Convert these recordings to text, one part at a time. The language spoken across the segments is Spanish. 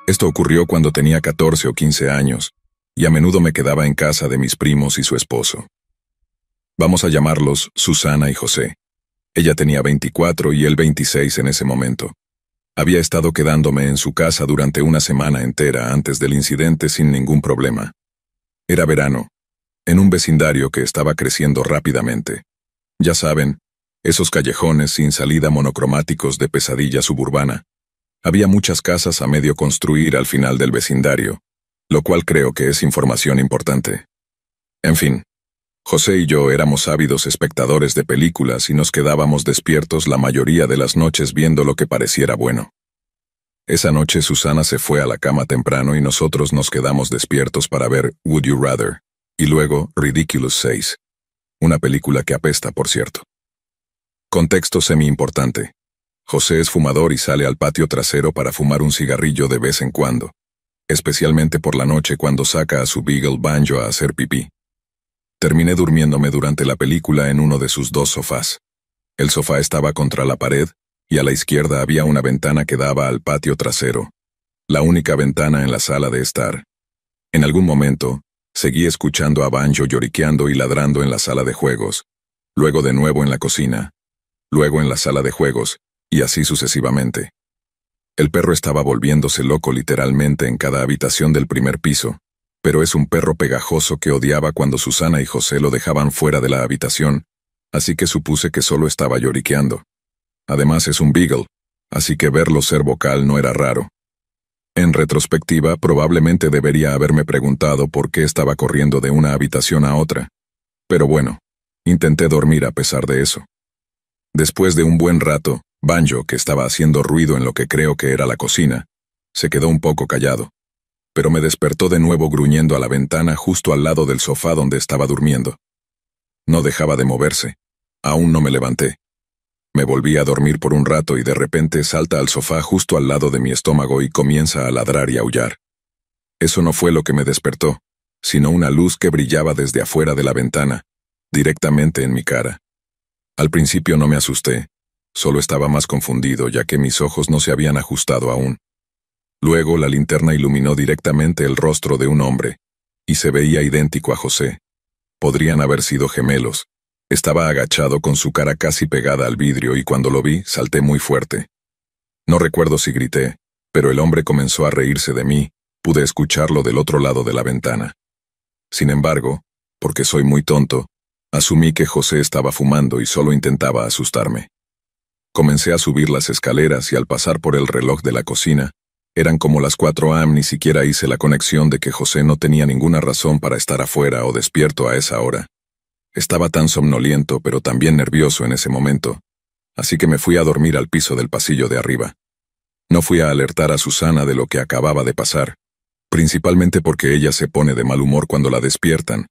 Esto ocurrió cuando tenía 14 o 15 años, y a menudo me quedaba en casa de mis primos y su esposo. Vamos a llamarlos Susana y José. Ella tenía 24 y él 26 en ese momento. Había estado quedándome en su casa durante una semana entera antes del incidente sin ningún problema. Era verano, en un vecindario que estaba creciendo rápidamente. Ya saben, esos callejones sin salida monocromáticos de pesadilla suburbana. Había muchas casas a medio construir al final del vecindario, lo cual creo que es información importante. En fin, José y yo éramos ávidos espectadores de películas y nos quedábamos despiertos la mayoría de las noches viendo lo que pareciera bueno. Esa noche Susana se fue a la cama temprano y nosotros nos quedamos despiertos para ver Would You Rather, y luego Ridiculous 6, una película que apesta, por cierto. Contexto semi-importante. José es fumador y sale al patio trasero para fumar un cigarrillo de vez en cuando, especialmente por la noche cuando saca a su Beagle Banjo a hacer pipí. Terminé durmiéndome durante la película en uno de sus dos sofás. El sofá estaba contra la pared, y a la izquierda había una ventana que daba al patio trasero, la única ventana en la sala de estar. En algún momento, seguí escuchando a Banjo lloriqueando y ladrando en la sala de juegos, luego de nuevo en la cocina, luego en la sala de juegos, y así sucesivamente. El perro estaba volviéndose loco literalmente en cada habitación del primer piso, pero es un perro pegajoso que odiaba cuando Susana y José lo dejaban fuera de la habitación, así que supuse que solo estaba lloriqueando. Además es un beagle, así que verlo ser vocal no era raro. En retrospectiva, probablemente debería haberme preguntado por qué estaba corriendo de una habitación a otra. Pero bueno, intenté dormir a pesar de eso. Después de un buen rato, Banjo, que estaba haciendo ruido en lo que creo que era la cocina, se quedó un poco callado, pero me despertó de nuevo gruñendo a la ventana justo al lado del sofá donde estaba durmiendo. No dejaba de moverse. Aún no me levanté. Me volví a dormir por un rato y de repente salta al sofá justo al lado de mi estómago y comienza a ladrar y aullar. Eso no fue lo que me despertó, sino una luz que brillaba desde afuera de la ventana, directamente en mi cara. Al principio no me asusté, solo estaba más confundido ya que mis ojos no se habían ajustado aún. Luego la linterna iluminó directamente el rostro de un hombre, y se veía idéntico a José. Podrían haber sido gemelos. Estaba agachado con su cara casi pegada al vidrio y cuando lo vi, salté muy fuerte. No recuerdo si grité, pero el hombre comenzó a reírse de mí, pude escucharlo del otro lado de la ventana. Sin embargo, porque soy muy tonto, asumí que José estaba fumando y solo intentaba asustarme. Comencé a subir las escaleras y al pasar por el reloj de la cocina, eran como las 4 a.m. Ni siquiera hice la conexión de que José no tenía ninguna razón para estar afuera o despierto a esa hora. Estaba tan somnoliento pero también nervioso en ese momento, así que me fui a dormir al piso del pasillo de arriba. No fui a alertar a Susana de lo que acababa de pasar, principalmente porque ella se pone de mal humor cuando la despiertan,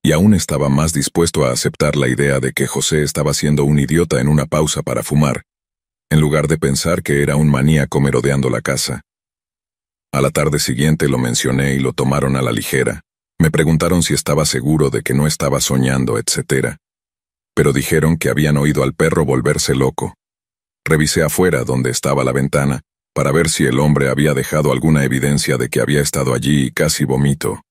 y aún estaba más dispuesto a aceptar la idea de que José estaba siendo un idiota en una pausa para fumar, en lugar de pensar que era un maníaco merodeando la casa. A la tarde siguiente lo mencioné y lo tomaron a la ligera. Me preguntaron si estaba seguro de que no estaba soñando, etc. Pero dijeron que habían oído al perro volverse loco. Revisé afuera donde estaba la ventana, para ver si el hombre había dejado alguna evidencia de que había estado allí y casi vomito.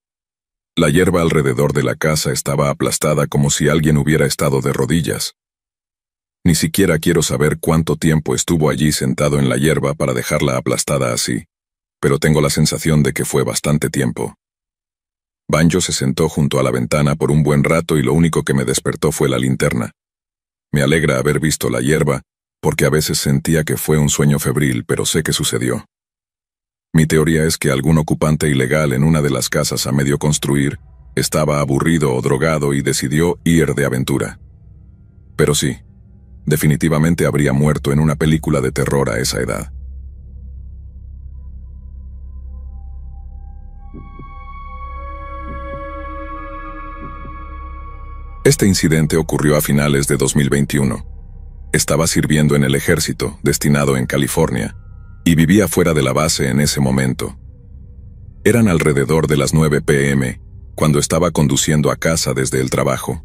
La hierba alrededor de la casa estaba aplastada como si alguien hubiera estado de rodillas. Ni siquiera quiero saber cuánto tiempo estuvo allí sentado en la hierba para dejarla aplastada así, pero tengo la sensación de que fue bastante tiempo. Banjo se sentó junto a la ventana por un buen rato y lo único que me despertó fue la linterna. Me alegra haber visto la hierba, porque a veces sentía que fue un sueño febril, pero sé que sucedió. Mi teoría es que algún ocupante ilegal en una de las casas a medio construir estaba aburrido o drogado y decidió ir de aventura. Pero sí, definitivamente habría muerto en una película de terror a esa edad. Este incidente ocurrió a finales de 2021. Estaba sirviendo en el ejército, destinado en California, y vivía fuera de la base en ese momento. Eran alrededor de las 9 p.m., cuando estaba conduciendo a casa desde el trabajo.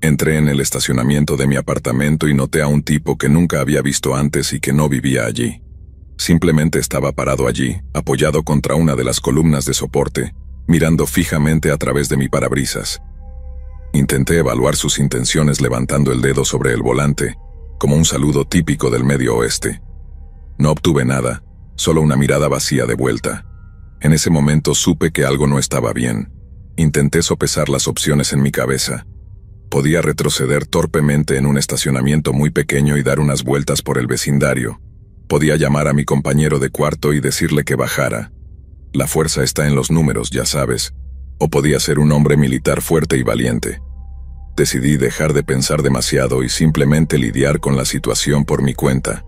Entré en el estacionamiento de mi apartamento y noté a un tipo que nunca había visto antes y que no vivía allí. Simplemente estaba parado allí, apoyado contra una de las columnas de soporte, mirando fijamente a través de mi parabrisas. Intenté evaluar sus intenciones levantando el dedo sobre el volante, como un saludo típico del Medio Oeste. No obtuve nada, solo una mirada vacía de vuelta. En ese momento supe que algo no estaba bien. Intenté sopesar las opciones en mi cabeza. Podía retroceder torpemente en un estacionamiento muy pequeño y dar unas vueltas por el vecindario. Podía llamar a mi compañero de cuarto y decirle que bajara. La fuerza está en los números, ya sabes. O podía ser un hombre militar fuerte y valiente. Decidí dejar de pensar demasiado y simplemente lidiar con la situación por mi cuenta.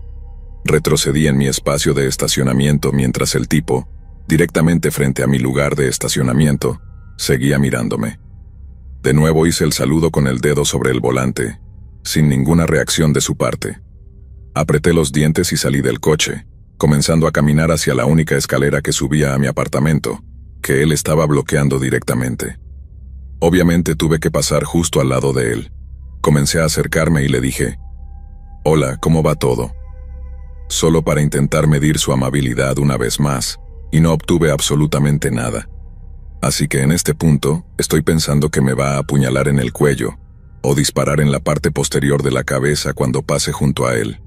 Retrocedí en mi espacio de estacionamiento mientras el tipo, directamente frente a mi lugar de estacionamiento, seguía mirándome. De nuevo hice el saludo con el dedo sobre el volante, sin ninguna reacción de su parte. Apreté los dientes y salí del coche, comenzando a caminar hacia la única escalera que subía a mi apartamento, que él estaba bloqueando directamente. Obviamente tuve que pasar justo al lado de él. Comencé a acercarme y le dije, «Hola, ¿cómo va todo?», solo para intentar medir su amabilidad una vez más, y no obtuve absolutamente nada. Así que en este punto, estoy pensando que me va a apuñalar en el cuello, o disparar en la parte posterior de la cabeza cuando pase junto a él.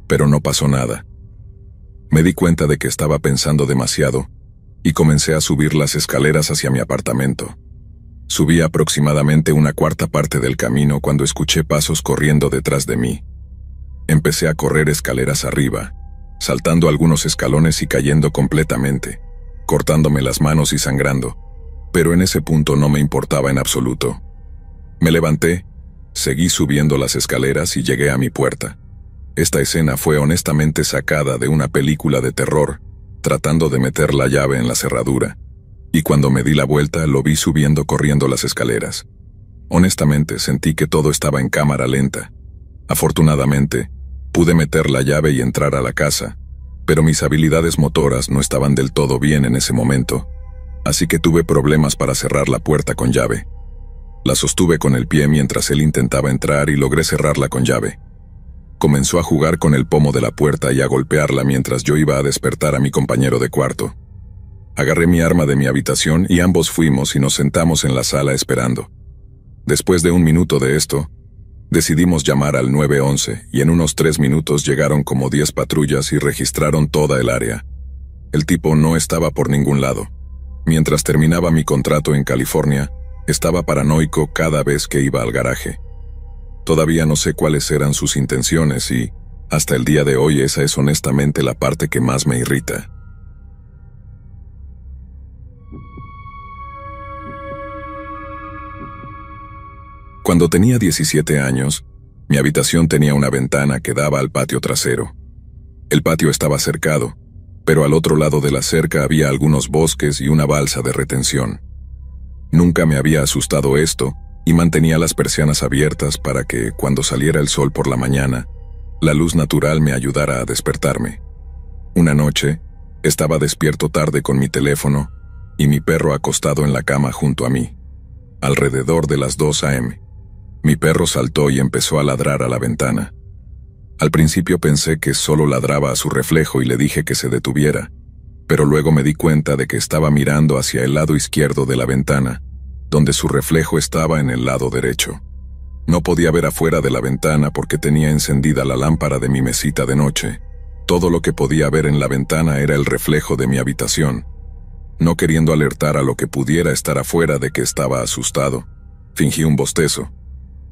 Pero no pasó nada. Me di cuenta de que estaba pensando demasiado, y comencé a subir las escaleras hacia mi apartamento. Subí aproximadamente una cuarta parte del camino cuando escuché pasos corriendo detrás de mí. Empecé a correr escaleras arriba, saltando algunos escalones y cayendo completamente, cortándome las manos y sangrando, pero en ese punto no me importaba en absoluto. Me levanté, seguí subiendo las escaleras y llegué a mi puerta. Esta escena fue honestamente sacada de una película de terror, tratando de meter la llave en la cerradura, y cuando me di la vuelta lo vi subiendo corriendo las escaleras. Honestamente sentí que todo estaba en cámara lenta. Afortunadamente, pude meter la llave y entrar a la casa, pero mis habilidades motoras no estaban del todo bien en ese momento, así que tuve problemas para cerrar la puerta con llave. La sostuve con el pie mientras él intentaba entrar y logré cerrarla con llave. Comenzó a jugar con el pomo de la puerta y a golpearla mientras yo iba a despertar a mi compañero de cuarto. Agarré mi arma de mi habitación y ambos fuimos y nos sentamos en la sala esperando. Después de un minuto de esto, decidimos llamar al 911 y en unos 3 minutos llegaron como 10 patrullas y registraron toda el área. El tipo no estaba por ningún lado. Mientras terminaba mi contrato en California, estaba paranoico cada vez que iba al garaje. Todavía no sé cuáles eran sus intenciones y, hasta el día de hoy, esa es honestamente la parte que más me irrita. Cuando tenía 17 años, mi habitación tenía una ventana que daba al patio trasero. El patio estaba cercado, pero al otro lado de la cerca había algunos bosques y una balsa de retención. Nunca me había asustado esto, y mantenía las persianas abiertas para que, cuando saliera el sol por la mañana, la luz natural me ayudara a despertarme. Una noche, estaba despierto tarde con mi teléfono, y mi perro acostado en la cama junto a mí. Alrededor de las 2 a.m., mi perro saltó y empezó a ladrar a la ventana. Al principio pensé que solo ladraba a su reflejo y le dije que se detuviera, pero luego me di cuenta de que estaba mirando hacia el lado izquierdo de la ventana, donde su reflejo estaba en el lado derecho. No podía ver afuera de la ventana porque tenía encendida la lámpara de mi mesita de noche. Todo lo que podía ver en la ventana era el reflejo de mi habitación. No queriendo alertar a lo que pudiera estar afuera de que estaba asustado, fingí un bostezo.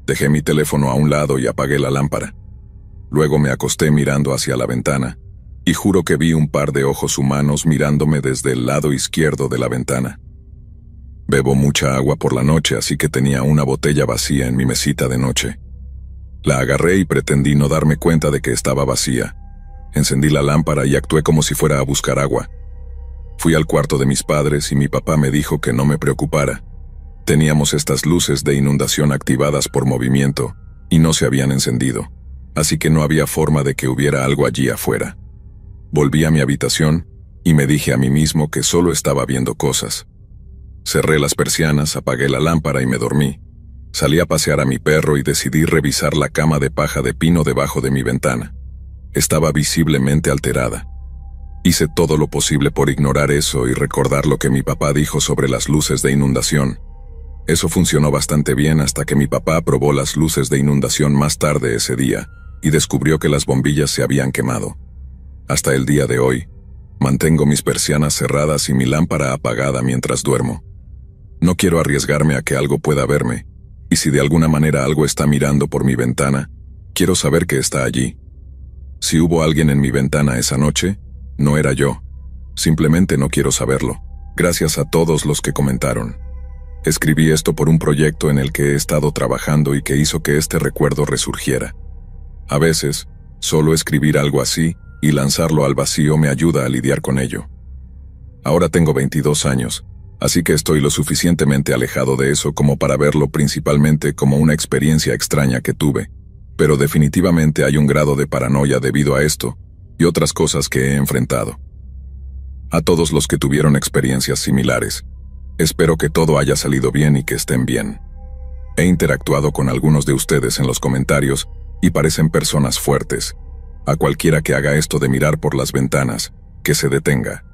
Dejé mi teléfono a un lado y apagué la lámpara. Luego me acosté mirando hacia la ventana, y juro que vi un par de ojos humanos mirándome desde el lado izquierdo de la ventana. Bebo mucha agua por la noche, así que tenía una botella vacía en mi mesita de noche. La agarré y pretendí no darme cuenta de que estaba vacía. Encendí la lámpara y actué como si fuera a buscar agua. Fui al cuarto de mis padres y mi papá me dijo que no me preocupara. Teníamos estas luces de inundación activadas por movimiento y no se habían encendido, así que no había forma de que hubiera algo allí afuera. Volví a mi habitación y me dije a mí mismo que solo estaba viendo cosas. Cerré las persianas, apagué la lámpara y me dormí. Salí a pasear a mi perro y decidí revisar la cama de paja de pino debajo de mi ventana. Estaba visiblemente alterada. Hice todo lo posible por ignorar eso y recordar lo que mi papá dijo sobre las luces de inundación. Eso funcionó bastante bien hasta que mi papá probó las luces de inundación más tarde ese día y descubrió que las bombillas se habían quemado. Hasta el día de hoy, mantengo mis persianas cerradas y mi lámpara apagada mientras duermo. No quiero arriesgarme a que algo pueda verme, y si de alguna manera algo está mirando por mi ventana, quiero saber que está allí. Si hubo alguien en mi ventana esa noche, no era yo. Simplemente no quiero saberlo. Gracias a todos los que comentaron. Escribí esto por un proyecto en el que he estado trabajando y que hizo que este recuerdo resurgiera. A veces, solo escribir algo así y lanzarlo al vacío me ayuda a lidiar con ello. Ahora tengo 22 años, así que estoy lo suficientemente alejado de eso como para verlo principalmente como una experiencia extraña que tuve, pero definitivamente hay un grado de paranoia debido a esto y otras cosas que he enfrentado. A todos los que tuvieron experiencias similares, espero que todo haya salido bien y que estén bien. He interactuado con algunos de ustedes en los comentarios y parecen personas fuertes. A cualquiera que haga esto de mirar por las ventanas, que se detenga.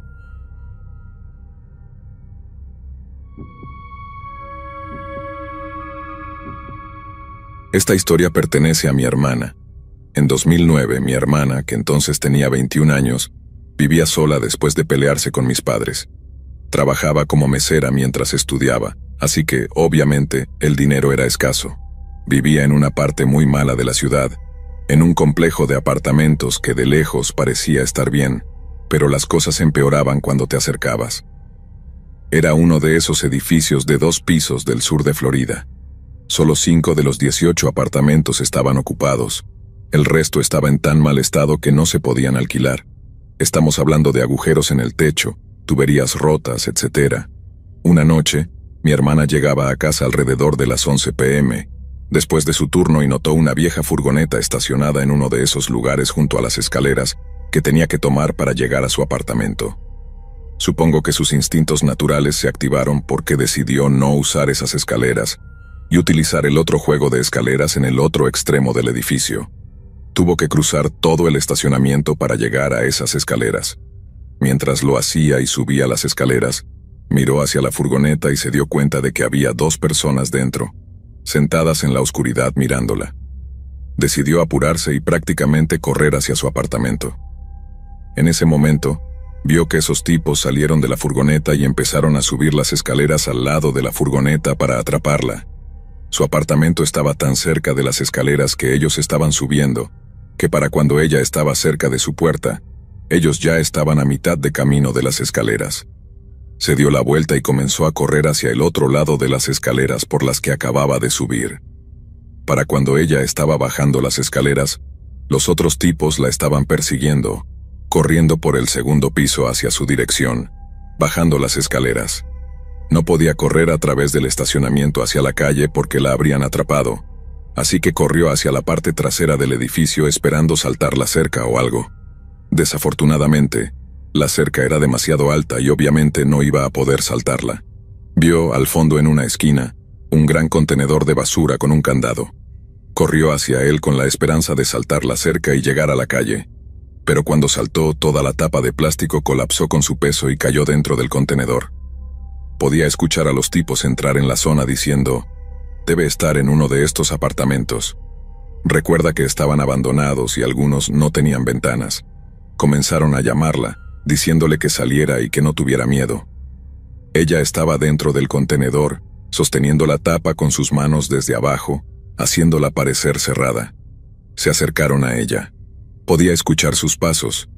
Esta historia pertenece a mi hermana. En 2009, mi hermana, que entonces tenía 21 años, vivía sola después de pelearse con mis padres. Trabajaba como mesera mientras estudiaba, así que, obviamente, el dinero era escaso. Vivía en una parte muy mala de la ciudad, en un complejo de apartamentos que de lejos parecía estar bien, pero las cosas empeoraban cuando te acercabas. Era uno de esos edificios de 2 pisos del sur de Florida. Solo 5 de los 18 apartamentos estaban ocupados. El resto estaba en tan mal estado que no se podían alquilar. Estamos hablando de agujeros en el techo, tuberías rotas, etc. Una noche, mi hermana llegaba a casa alrededor de las 11 p.m., después de su turno y notó una vieja furgoneta estacionada en uno de esos lugares junto a las escaleras que tenía que tomar para llegar a su apartamento. Supongo que sus instintos naturales se activaron porque decidió no usar esas escaleras y utilizar el otro juego de escaleras en el otro extremo del edificio. Tuvo que cruzar todo el estacionamiento para llegar a esas escaleras. Mientras lo hacía y subía las escaleras, miró hacia la furgoneta y se dio cuenta de que había 2 personas dentro, sentadas en la oscuridad mirándola. Decidió apurarse y prácticamente correr hacia su apartamento. En ese momento, vio que esos tipos salieron de la furgoneta y empezaron a subir las escaleras al lado de la furgoneta para atraparla. Su apartamento estaba tan cerca de las escaleras que ellos estaban subiendo, que para cuando ella estaba cerca de su puerta, ellos ya estaban a mitad de camino de las escaleras. Se dio la vuelta y comenzó a correr hacia el otro lado de las escaleras por las que acababa de subir. Para cuando ella estaba bajando las escaleras, los otros tipos la estaban persiguiendo, corriendo por el segundo piso hacia su dirección, bajando las escaleras. No podía correr a través del estacionamiento hacia la calle porque la habrían atrapado, así que corrió hacia la parte trasera del edificio esperando saltar la cerca o algo. Desafortunadamente, la cerca era demasiado alta y obviamente no iba a poder saltarla. Vio, al fondo en una esquina, un gran contenedor de basura con un candado. Corrió hacia él con la esperanza de saltar la cerca y llegar a la calle. Pero cuando saltó, toda la tapa de plástico colapsó con su peso y cayó dentro del contenedor. Podía escuchar a los tipos entrar en la zona diciendo, «Debe estar en uno de estos apartamentos». Recuerda que estaban abandonados y algunos no tenían ventanas. Comenzaron a llamarla, diciéndole que saliera y que no tuviera miedo. Ella estaba dentro del contenedor, sosteniendo la tapa con sus manos desde abajo, haciéndola parecer cerrada. Se acercaron a ella. Podía escuchar sus pasos.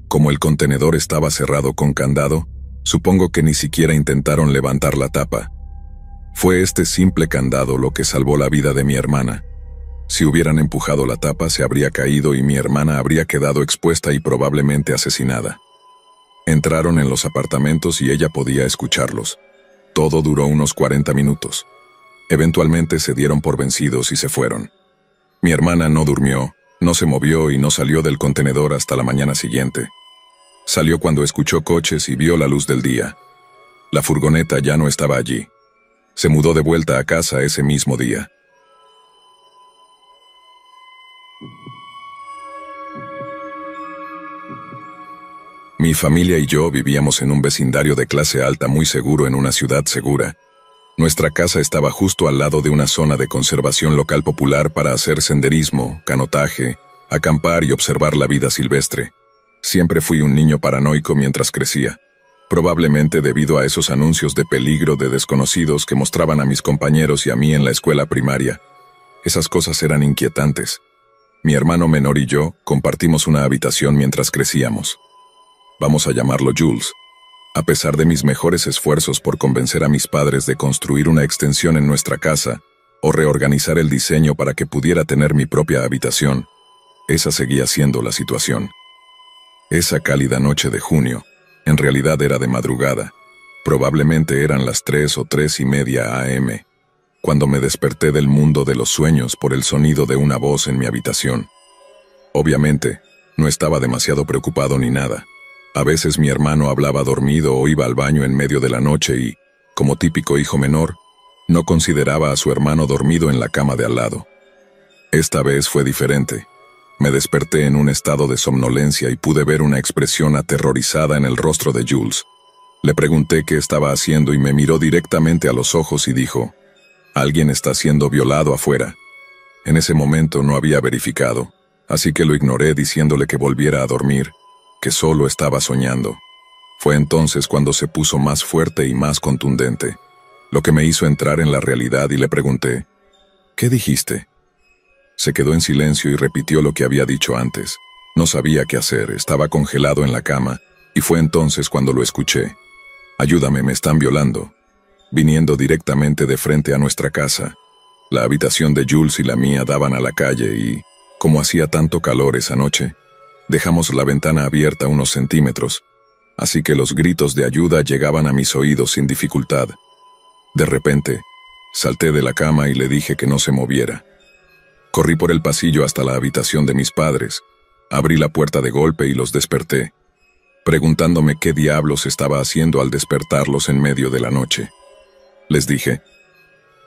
Como el contenedor estaba cerrado con candado, supongo que ni siquiera intentaron levantar la tapa. Fue este simple candado lo que salvó la vida de mi hermana. Si hubieran empujado la tapa, se habría caído y mi hermana habría quedado expuesta y probablemente asesinada. Entraron en los apartamentos y ella podía escucharlos. Todo duró unos 40 minutos. Eventualmente se dieron por vencidos y se fueron. Mi hermana no durmió, no se movió y no salió del contenedor hasta la mañana siguiente. Salió cuando escuchó coches y vio la luz del día. La furgoneta ya no estaba allí. Se mudó de vuelta a casa ese mismo día. Mi familia y yo vivíamos en un vecindario de clase alta muy seguro en una ciudad segura. Nuestra casa estaba justo al lado de una zona de conservación local popular para hacer senderismo, canotaje, acampar y observar la vida silvestre. Siempre fui un niño paranoico mientras crecía, probablemente debido a esos anuncios de peligro de desconocidos que mostraban a mis compañeros y a mí en la escuela primaria. Esas cosas eran inquietantes. Mi hermano menor y yo compartimos una habitación mientras crecíamos. Vamos a llamarlo Jules. A pesar de mis mejores esfuerzos por convencer a mis padres de construir una extensión en nuestra casa o reorganizar el diseño para que pudiera tener mi propia habitación, esa seguía siendo la situación. Esa cálida noche de junio, en realidad era de madrugada, probablemente eran las 3 o 3:30 a.m., cuando me desperté del mundo de los sueños por el sonido de una voz en mi habitación. Obviamente, no estaba demasiado preocupado ni nada. A veces mi hermano hablaba dormido o iba al baño en medio de la noche y, como típico hijo menor, no consideraba a su hermano dormido en la cama de al lado. Esta vez fue diferente. Me desperté en un estado de somnolencia y pude ver una expresión aterrorizada en el rostro de Jules. Le pregunté qué estaba haciendo y me miró directamente a los ojos y dijo: «Alguien está siendo violado afuera». En ese momento no había verificado, así que lo ignoré diciéndole que volviera a dormir, que solo estaba soñando. Fue entonces cuando se puso más fuerte y más contundente, lo que me hizo entrar en la realidad y le pregunté: «¿Qué dijiste?». Se quedó en silencio y repitió lo que había dicho antes. No sabía qué hacer, estaba congelado en la cama, y fue entonces cuando lo escuché. «Ayúdame, me están violando», viniendo directamente de frente a nuestra casa. La habitación de Jules y la mía daban a la calle y, como hacía tanto calor esa noche, dejamos la ventana abierta unos centímetros, así que los gritos de ayuda llegaban a mis oídos sin dificultad. De repente, salté de la cama y le dije que no se moviera. Corrí por el pasillo hasta la habitación de mis padres, abrí la puerta de golpe y los desperté, preguntándome qué diablos estaba haciendo al despertarlos en medio de la noche. Les dije: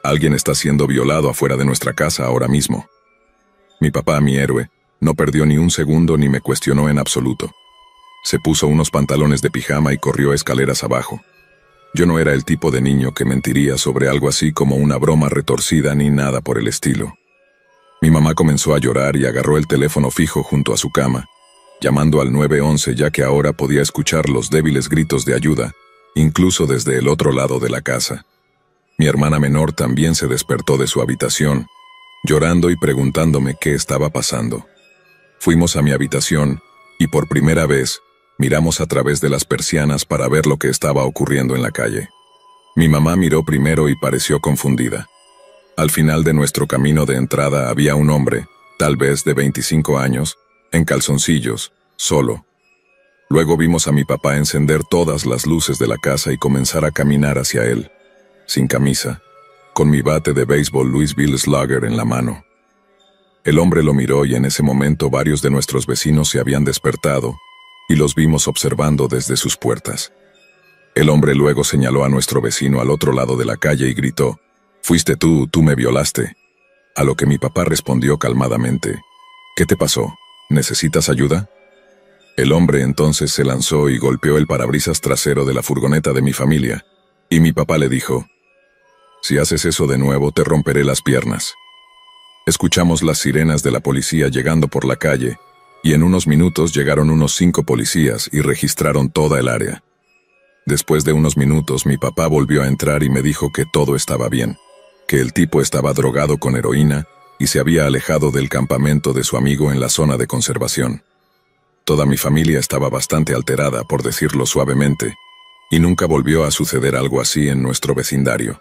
«Alguien está siendo violado afuera de nuestra casa ahora mismo». Mi papá, mi héroe, no perdió ni un segundo ni me cuestionó en absoluto. Se puso unos pantalones de pijama y corrió escaleras abajo. Yo no era el tipo de niño que mentiría sobre algo así como una broma retorcida ni nada por el estilo. Mi mamá comenzó a llorar y agarró el teléfono fijo junto a su cama, llamando al 911 ya que ahora podía escuchar los débiles gritos de ayuda, incluso desde el otro lado de la casa. Mi hermana menor también se despertó de su habitación, llorando y preguntándome qué estaba pasando. Fuimos a mi habitación y por primera vez miramos a través de las persianas para ver lo que estaba ocurriendo en la calle. Mi mamá miró primero y pareció confundida. Al final de nuestro camino de entrada había un hombre, tal vez de 25 años, en calzoncillos, solo. Luego vimos a mi papá encender todas las luces de la casa y comenzar a caminar hacia él, sin camisa, con mi bate de béisbol Louisville Slugger en la mano. El hombre lo miró y en ese momento varios de nuestros vecinos se habían despertado y los vimos observando desde sus puertas. El hombre luego señaló a nuestro vecino al otro lado de la calle y gritó: «Fuiste tú, tú me violaste». A lo que mi papá respondió calmadamente: «¿Qué te pasó? ¿Necesitas ayuda?». El hombre entonces se lanzó y golpeó el parabrisas trasero de la furgoneta de mi familia, y mi papá le dijo: «Si haces eso de nuevo te romperé las piernas». Escuchamos las sirenas de la policía llegando por la calle, y en unos minutos llegaron unos 5 policías y registraron toda el área. Después de unos minutos mi papá volvió a entrar y me dijo que todo estaba bien, que el tipo estaba drogado con heroína y se había alejado del campamento de su amigo en la zona de conservación. Toda mi familia estaba bastante alterada, por decirlo suavemente, y nunca volvió a suceder algo así en nuestro vecindario.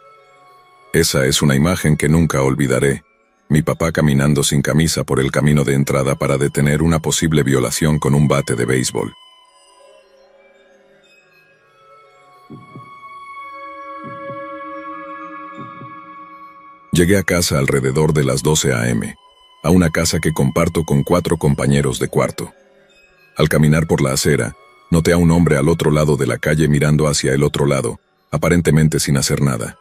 Esa es una imagen que nunca olvidaré. Mi papá caminando sin camisa por el camino de entrada para detener una posible violación con un bate de béisbol. Llegué a casa alrededor de las 12 a.m., a una casa que comparto con 4 compañeros de cuarto. Al caminar por la acera, noté a un hombre al otro lado de la calle mirando hacia el otro lado, aparentemente sin hacer nada.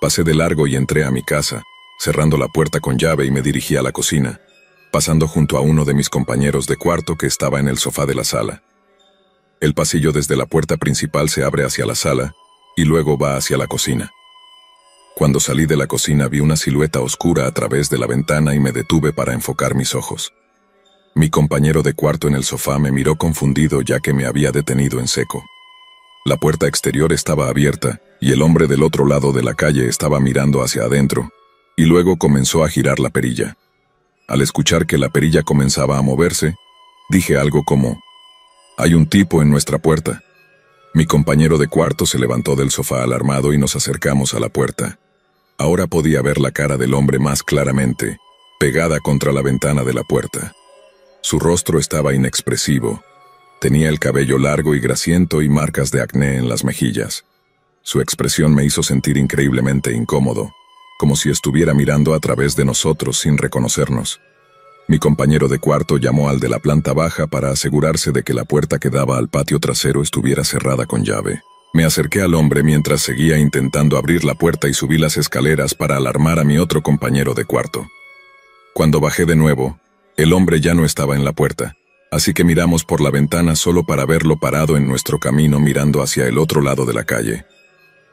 Pasé de largo y entré a mi casa, cerrando la puerta con llave y me dirigí a la cocina, pasando junto a uno de mis compañeros de cuarto que estaba en el sofá de la sala. El pasillo desde la puerta principal se abre hacia la sala y luego va hacia la cocina. Cuando salí de la cocina vi una silueta oscura a través de la ventana y me detuve para enfocar mis ojos. Mi compañero de cuarto en el sofá me miró confundido ya que me había detenido en seco. La puerta exterior estaba abierta y el hombre del otro lado de la calle estaba mirando hacia adentro, y luego comenzó a girar la perilla. Al escuchar que la perilla comenzaba a moverse, dije algo como: «Hay un tipo en nuestra puerta». Mi compañero de cuarto se levantó del sofá alarmado y nos acercamos a la puerta. Ahora podía ver la cara del hombre más claramente, pegada contra la ventana de la puerta. Su rostro estaba inexpresivo. Tenía el cabello largo y grasiento y marcas de acné en las mejillas. Su expresión me hizo sentir increíblemente incómodo, como si estuviera mirando a través de nosotros sin reconocernos. Mi compañero de cuarto llamó al de la planta baja para asegurarse de que la puerta que daba al patio trasero estuviera cerrada con llave. Me acerqué al hombre mientras seguía intentando abrir la puerta y subí las escaleras para alarmar a mi otro compañero de cuarto. Cuando bajé de nuevo, el hombre ya no estaba en la puerta, así que miramos por la ventana solo para verlo parado en nuestro camino mirando hacia el otro lado de la calle.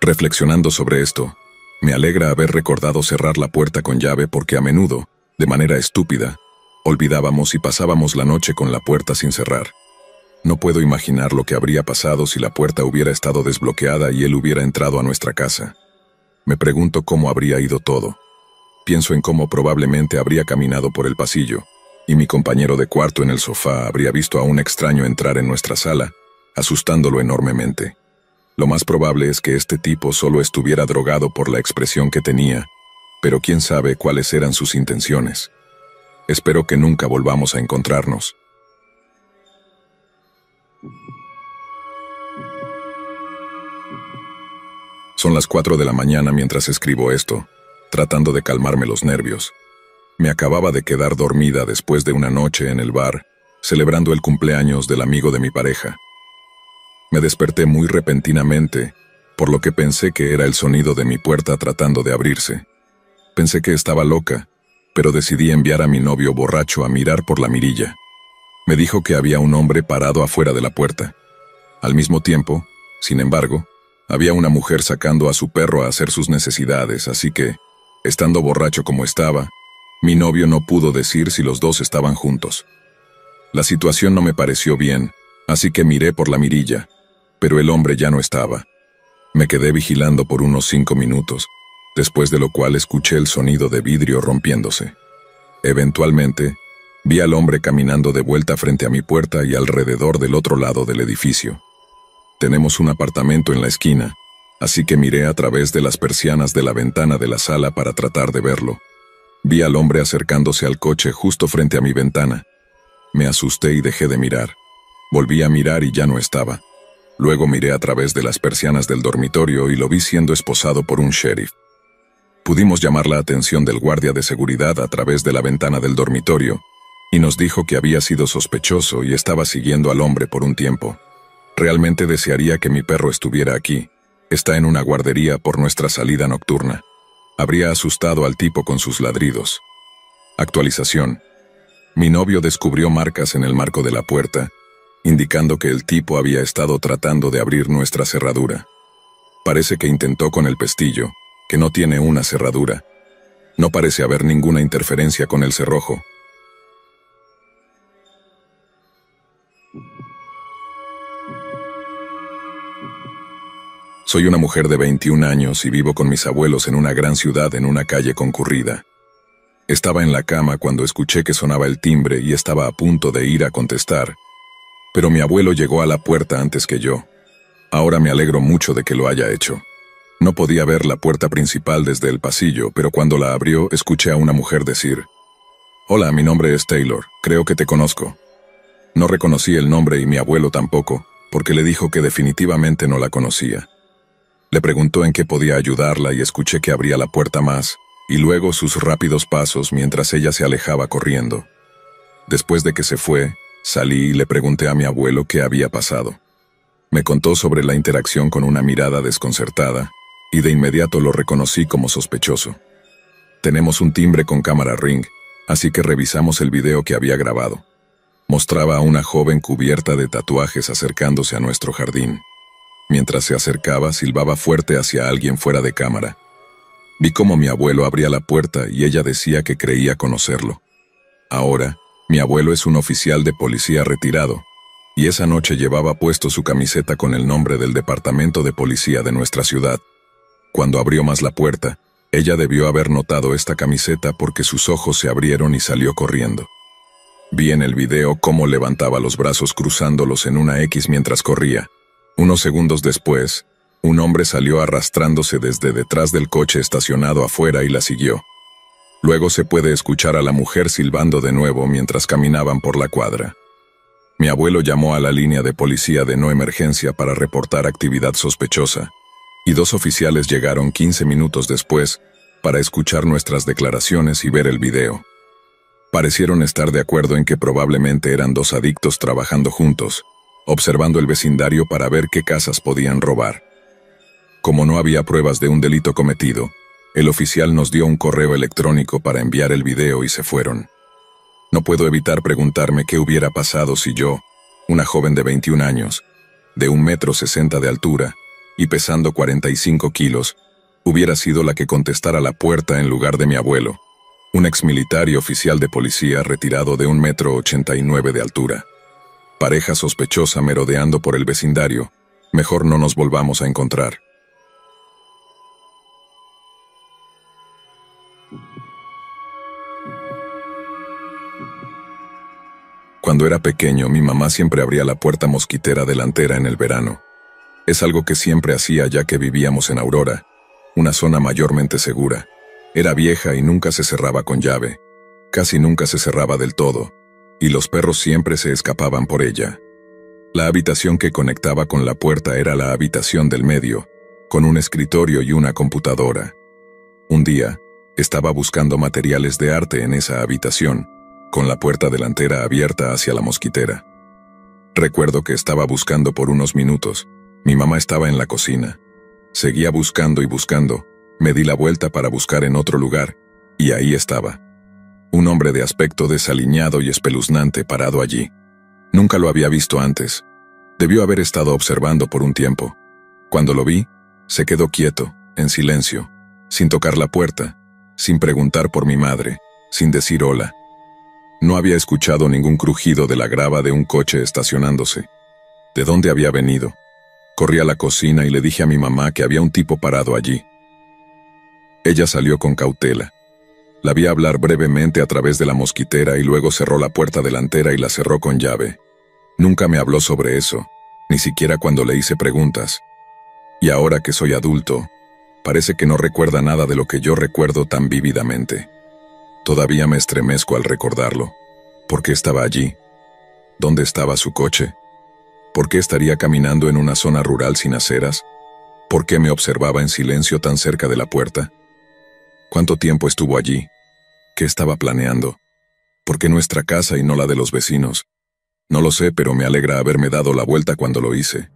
Reflexionando sobre esto, me alegra haber recordado cerrar la puerta con llave porque a menudo, de manera estúpida, olvidábamos y pasábamos la noche con la puerta sin cerrar. No puedo imaginar lo que habría pasado si la puerta hubiera estado desbloqueada y él hubiera entrado a nuestra casa. Me pregunto cómo habría ido todo. Pienso en cómo probablemente habría caminado por el pasillo, y mi compañero de cuarto en el sofá habría visto a un extraño entrar en nuestra sala, asustándolo enormemente. Lo más probable es que este tipo solo estuviera drogado por la expresión que tenía, pero quién sabe cuáles eran sus intenciones. Espero que nunca volvamos a encontrarnos. Son las 4 de la mañana mientras escribo esto, tratando de calmarme los nervios. Me acababa de quedar dormida después de una noche en el bar, celebrando el cumpleaños del amigo de mi pareja. Me desperté muy repentinamente, por lo que pensé que era el sonido de mi puerta tratando de abrirse. Pensé que estaba loca, pero decidí enviar a mi novio borracho a mirar por la mirilla. Me dijo que había un hombre parado afuera de la puerta. Al mismo tiempo, sin embargo, había una mujer sacando a su perro a hacer sus necesidades, así que, estando borracho como estaba, mi novio no pudo decir si los dos estaban juntos. La situación no me pareció bien, así que miré por la mirilla, pero el hombre ya no estaba. Me quedé vigilando por unos 5 minutos, después de lo cual escuché el sonido de vidrio rompiéndose. Eventualmente, vi al hombre caminando de vuelta frente a mi puerta y alrededor del otro lado del edificio. Tenemos un apartamento en la esquina, así que miré a través de las persianas de la ventana de la sala para tratar de verlo. Vi al hombre acercándose al coche justo frente a mi ventana. Me asusté y dejé de mirar. Volví a mirar y ya no estaba. Luego miré a través de las persianas del dormitorio y lo vi siendo esposado por un sheriff. Pudimos llamar la atención del guardia de seguridad a través de la ventana del dormitorio, y nos dijo que había sido sospechoso y estaba siguiendo al hombre por un tiempo. Realmente desearía que mi perro estuviera aquí. Está en una guardería por nuestra salida nocturna. Habría asustado al tipo con sus ladridos. Actualización. Mi novio descubrió marcas en el marco de la puerta, indicando que el tipo había estado tratando de abrir nuestra cerradura. Parece que intentó con el pestillo, que no tiene una cerradura. No parece haber ninguna interferencia con el cerrojo. Soy una mujer de 21 años y vivo con mis abuelos en una gran ciudad en una calle concurrida. Estaba en la cama cuando escuché que sonaba el timbre y estaba a punto de ir a contestar, pero mi abuelo llegó a la puerta antes que yo. Ahora me alegro mucho de que lo haya hecho. No podía ver la puerta principal desde el pasillo, pero cuando la abrió escuché a una mujer decir: «Hola, mi nombre es Taylor, creo que te conozco». No reconocí el nombre y mi abuelo tampoco, porque le dijo que definitivamente no la conocía. Le preguntó en qué podía ayudarla y escuché que abría la puerta más, y luego sus rápidos pasos mientras ella se alejaba corriendo. Después de que se fue, salí y le pregunté a mi abuelo qué había pasado. Me contó sobre la interacción con una mirada desconcertada, y de inmediato lo reconocí como sospechoso. Tenemos un timbre con cámara Ring, así que revisamos el video que había grabado. Mostraba a una joven cubierta de tatuajes acercándose a nuestro jardín. Mientras se acercaba, silbaba fuerte hacia alguien fuera de cámara. Vi cómo mi abuelo abría la puerta y ella decía que creía conocerlo. Ahora, mi abuelo es un oficial de policía retirado, y esa noche llevaba puesto su camiseta con el nombre del departamento de policía de nuestra ciudad. Cuando abrió más la puerta, ella debió haber notado esta camiseta porque sus ojos se abrieron y salió corriendo. Vi en el video cómo levantaba los brazos cruzándolos en una X mientras corría. Unos segundos después, un hombre salió arrastrándose desde detrás del coche estacionado afuera y la siguió. Luego se puede escuchar a la mujer silbando de nuevo mientras caminaban por la cuadra. Mi abuelo llamó a la línea de policía de no emergencia para reportar actividad sospechosa, y 2 oficiales llegaron 15 minutos después para escuchar nuestras declaraciones y ver el video. Parecieron estar de acuerdo en que probablemente eran 2 adictos trabajando juntos, observando el vecindario para ver qué casas podían robar. Como no había pruebas de un delito cometido, el oficial nos dio un correo electrónico para enviar el video y se fueron. No puedo evitar preguntarme qué hubiera pasado si yo, una joven de 21 años, de 1,60 m de altura y pesando 45 kilos, hubiera sido la que contestara la puerta en lugar de mi abuelo, un exmilitar y oficial de policía retirado de 1,89 m de altura. Pareja sospechosa merodeando por el vecindario, mejor no nos volvamos a encontrar. Cuando era pequeño, mi mamá siempre abría la puerta mosquitera delantera en el verano. Es algo que siempre hacía ya que vivíamos en Aurora, una zona mayormente segura. Era vieja y nunca se cerraba con llave. Casi nunca se cerraba del todo, y los perros siempre se escapaban por ella. La habitación que conectaba con la puerta era la habitación del medio, con un escritorio y una computadora. Un día, estaba buscando materiales de arte en esa habitación, con la puerta delantera abierta hacia la mosquitera. Recuerdo que estaba buscando por unos minutos. Mi mamá estaba en la cocina. Seguía buscando y buscando. Me di la vuelta para buscar en otro lugar, y ahí estaba. Un hombre de aspecto desaliñado y espeluznante parado allí. Nunca lo había visto antes. Debió haber estado observando por un tiempo. Cuando lo vi, se quedó quieto, en silencio, sin tocar la puerta, sin preguntar por mi madre, sin decir hola. No había escuchado ningún crujido de la grava de un coche estacionándose. ¿De dónde había venido? Corrí a la cocina y le dije a mi mamá que había un tipo parado allí. Ella salió con cautela. La vi hablar brevemente a través de la mosquitera y luego cerró la puerta delantera y la cerró con llave. Nunca me habló sobre eso, ni siquiera cuando le hice preguntas. Y ahora que soy adulto, parece que no recuerda nada de lo que yo recuerdo tan vívidamente. Todavía me estremezco al recordarlo. ¿Por qué estaba allí? ¿Dónde estaba su coche? ¿Por qué estaría caminando en una zona rural sin aceras? ¿Por qué me observaba en silencio tan cerca de la puerta? ¿Cuánto tiempo estuvo allí? ¿Qué estaba planeando? ¿Por qué nuestra casa y no la de los vecinos? No lo sé, pero me alegra haberme dado la vuelta cuando lo hice.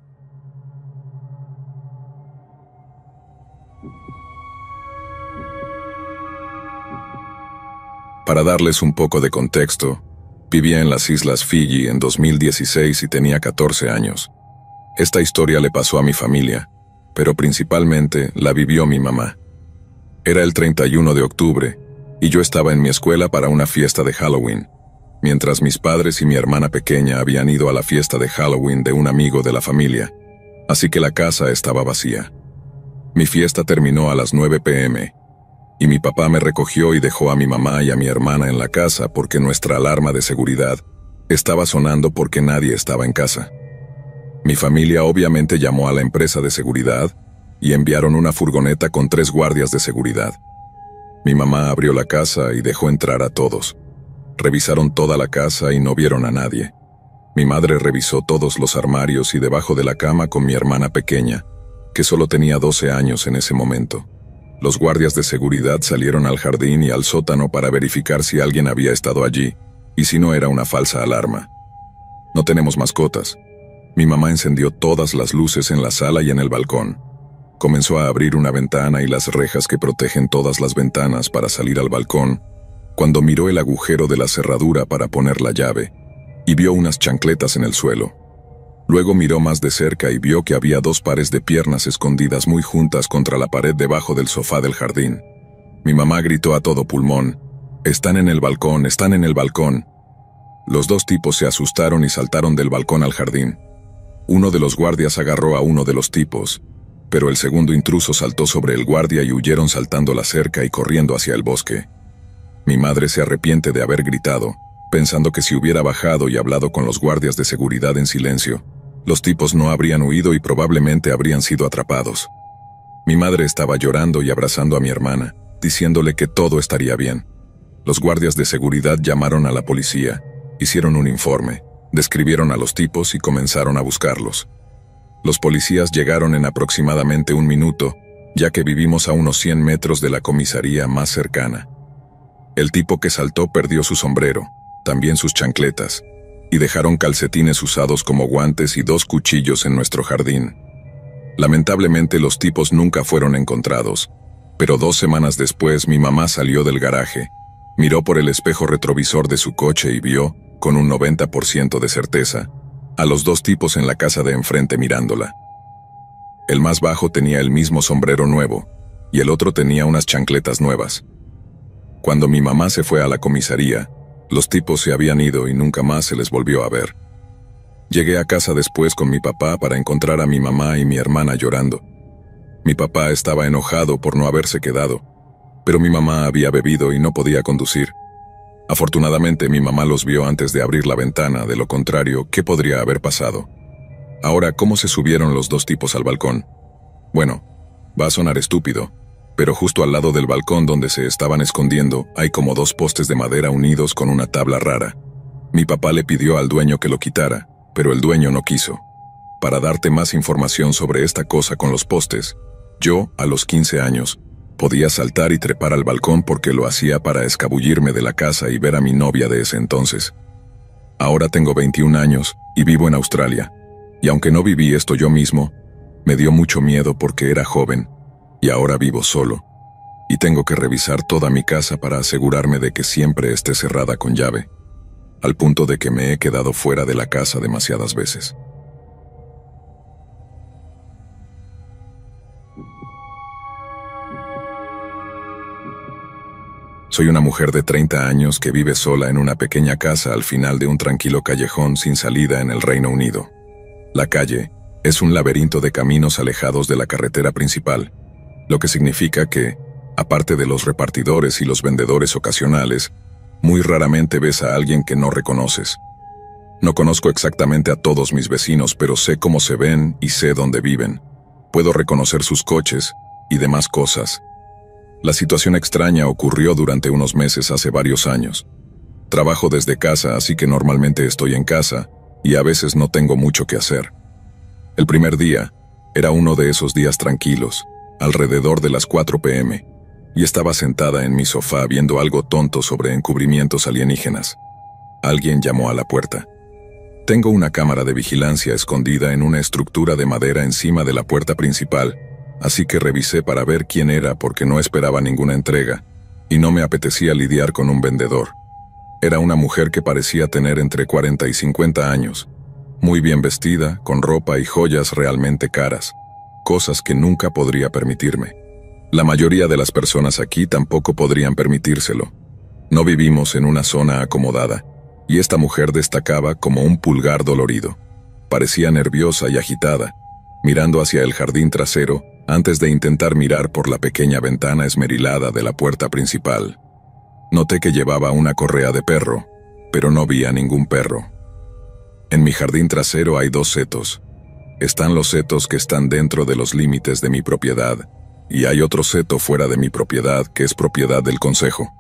Para darles un poco de contexto, vivía en las Islas Fiji en 2016 y tenía 14 años. Esta historia le pasó a mi familia, pero principalmente la vivió mi mamá. Era el 31 de octubre, y yo estaba en mi escuela para una fiesta de Halloween, mientras mis padres y mi hermana pequeña habían ido a la fiesta de Halloween de un amigo de la familia, así que la casa estaba vacía. Mi fiesta terminó a las 9 p.m., y mi papá me recogió y dejó a mi mamá y a mi hermana en la casa porque nuestra alarma de seguridad estaba sonando porque nadie estaba en casa. Mi familia obviamente llamó a la empresa de seguridad y enviaron una furgoneta con 3 guardias de seguridad. Mi mamá abrió la casa y dejó entrar a todos. Revisaron toda la casa y no vieron a nadie. Mi madre revisó todos los armarios y debajo de la cama con mi hermana pequeña, que solo tenía 12 años en ese momento. Los guardias de seguridad salieron al jardín y al sótano para verificar si alguien había estado allí, y si no era una falsa alarma. No tenemos mascotas. Mi mamá encendió todas las luces en la sala y en el balcón. Comenzó a abrir una ventana y las rejas que protegen todas las ventanas para salir al balcón, cuando miró el agujero de la cerradura para poner la llave, y vio unas chancletas en el suelo. Luego miró más de cerca y vio que había 2 pares de piernas escondidas muy juntas contra la pared debajo del sofá del jardín. Mi mamá gritó a todo pulmón: «¡Están en el balcón! ¡Están en el balcón!». Los 2 tipos se asustaron y saltaron del balcón al jardín. Uno de los guardias agarró a uno de los tipos, pero el segundo intruso saltó sobre el guardia y huyeron saltando la cerca y corriendo hacia el bosque. Mi madre se arrepiente de haber gritado, pensando que si hubiera bajado y hablado con los guardias de seguridad en silencio, los tipos no habrían huido y probablemente habrían sido atrapados. Mi madre estaba llorando y abrazando a mi hermana, diciéndole que todo estaría bien. Los guardias de seguridad llamaron a la policía, hicieron un informe, describieron a los tipos y comenzaron a buscarlos. Los policías llegaron en aproximadamente 1 minuto, ya que vivimos a unos 100 metros de la comisaría más cercana. El tipo que saltó perdió su sombrero, también sus chancletas, y dejaron calcetines usados como guantes y 2 cuchillos en nuestro jardín. Lamentablemente los tipos nunca fueron encontrados, pero 2 semanas después mi mamá salió del garaje, miró por el espejo retrovisor de su coche y vio, con un 90% de certeza, a los 2 tipos en la casa de enfrente mirándola. El más bajo tenía el mismo sombrero nuevo, y el otro tenía unas chancletas nuevas. Cuando mi mamá se fue a la comisaría, los tipos se habían ido y nunca más se les volvió a ver. Llegué a casa después con mi papá para encontrar a mi mamá y mi hermana llorando. Mi papá estaba enojado por no haberse quedado, pero mi mamá había bebido y no podía conducir. Afortunadamente mi mamá los vio antes de abrir la ventana, de lo contrario, ¿qué podría haber pasado? Ahora, ¿cómo se subieron los 2 tipos al balcón? Bueno, va a sonar estúpido, pero justo al lado del balcón donde se estaban escondiendo hay como 2 postes de madera unidos con una tabla rara. Mi papá le pidió al dueño que lo quitara, pero el dueño no quiso. Para darte más información sobre esta cosa con los postes, yo, a los 15 años, podía saltar y trepar al balcón porque lo hacía para escabullirme de la casa y ver a mi novia de ese entonces. Ahora tengo 21 años y vivo en Australia, y aunque no viví esto yo mismo, me dio mucho miedo porque era joven, y ahora vivo solo, y tengo que revisar toda mi casa para asegurarme de que siempre esté cerrada con llave, al punto de que me he quedado fuera de la casa demasiadas veces. Soy una mujer de 30 años que vive sola en una pequeña casa al final de un tranquilo callejón sin salida en el Reino Unido. La calle es un laberinto de caminos alejados de la carretera principal, lo que significa que, aparte de los repartidores y los vendedores ocasionales, muy raramente ves a alguien que no reconoces. No conozco exactamente a todos mis vecinos, pero sé cómo se ven y sé dónde viven. Puedo reconocer sus coches y demás cosas. La situación extraña ocurrió durante unos meses hace varios años. Trabajo desde casa, así que normalmente estoy en casa, y a veces no tengo mucho que hacer. El primer día era uno de esos días tranquilos, alrededor de las 4 p.m., y estaba sentada en mi sofá viendo algo tonto sobre encubrimientos alienígenas. Alguien llamó a la puerta. Tengo una cámara de vigilancia escondida en una estructura de madera encima de la puerta principal, así que revisé para ver quién era porque no esperaba ninguna entrega, y no me apetecía lidiar con un vendedor. Era una mujer que parecía tener entre 40 y 50 años, muy bien vestida, con ropa y joyas realmente caras, cosas que nunca podría permitirme. La mayoría de las personas aquí tampoco podrían permitírselo. No vivimos en una zona acomodada, y esta mujer destacaba como un pulgar dolorido. Parecía nerviosa y agitada, mirando hacia el jardín trasero antes de intentar mirar por la pequeña ventana esmerilada de la puerta principal. Noté que llevaba una correa de perro, pero no vi a ningún perro. En mi jardín trasero hay 2 setos. Están los setos que están dentro de los límites de mi propiedad, y hay otro seto fuera de mi propiedad que es propiedad del concejo,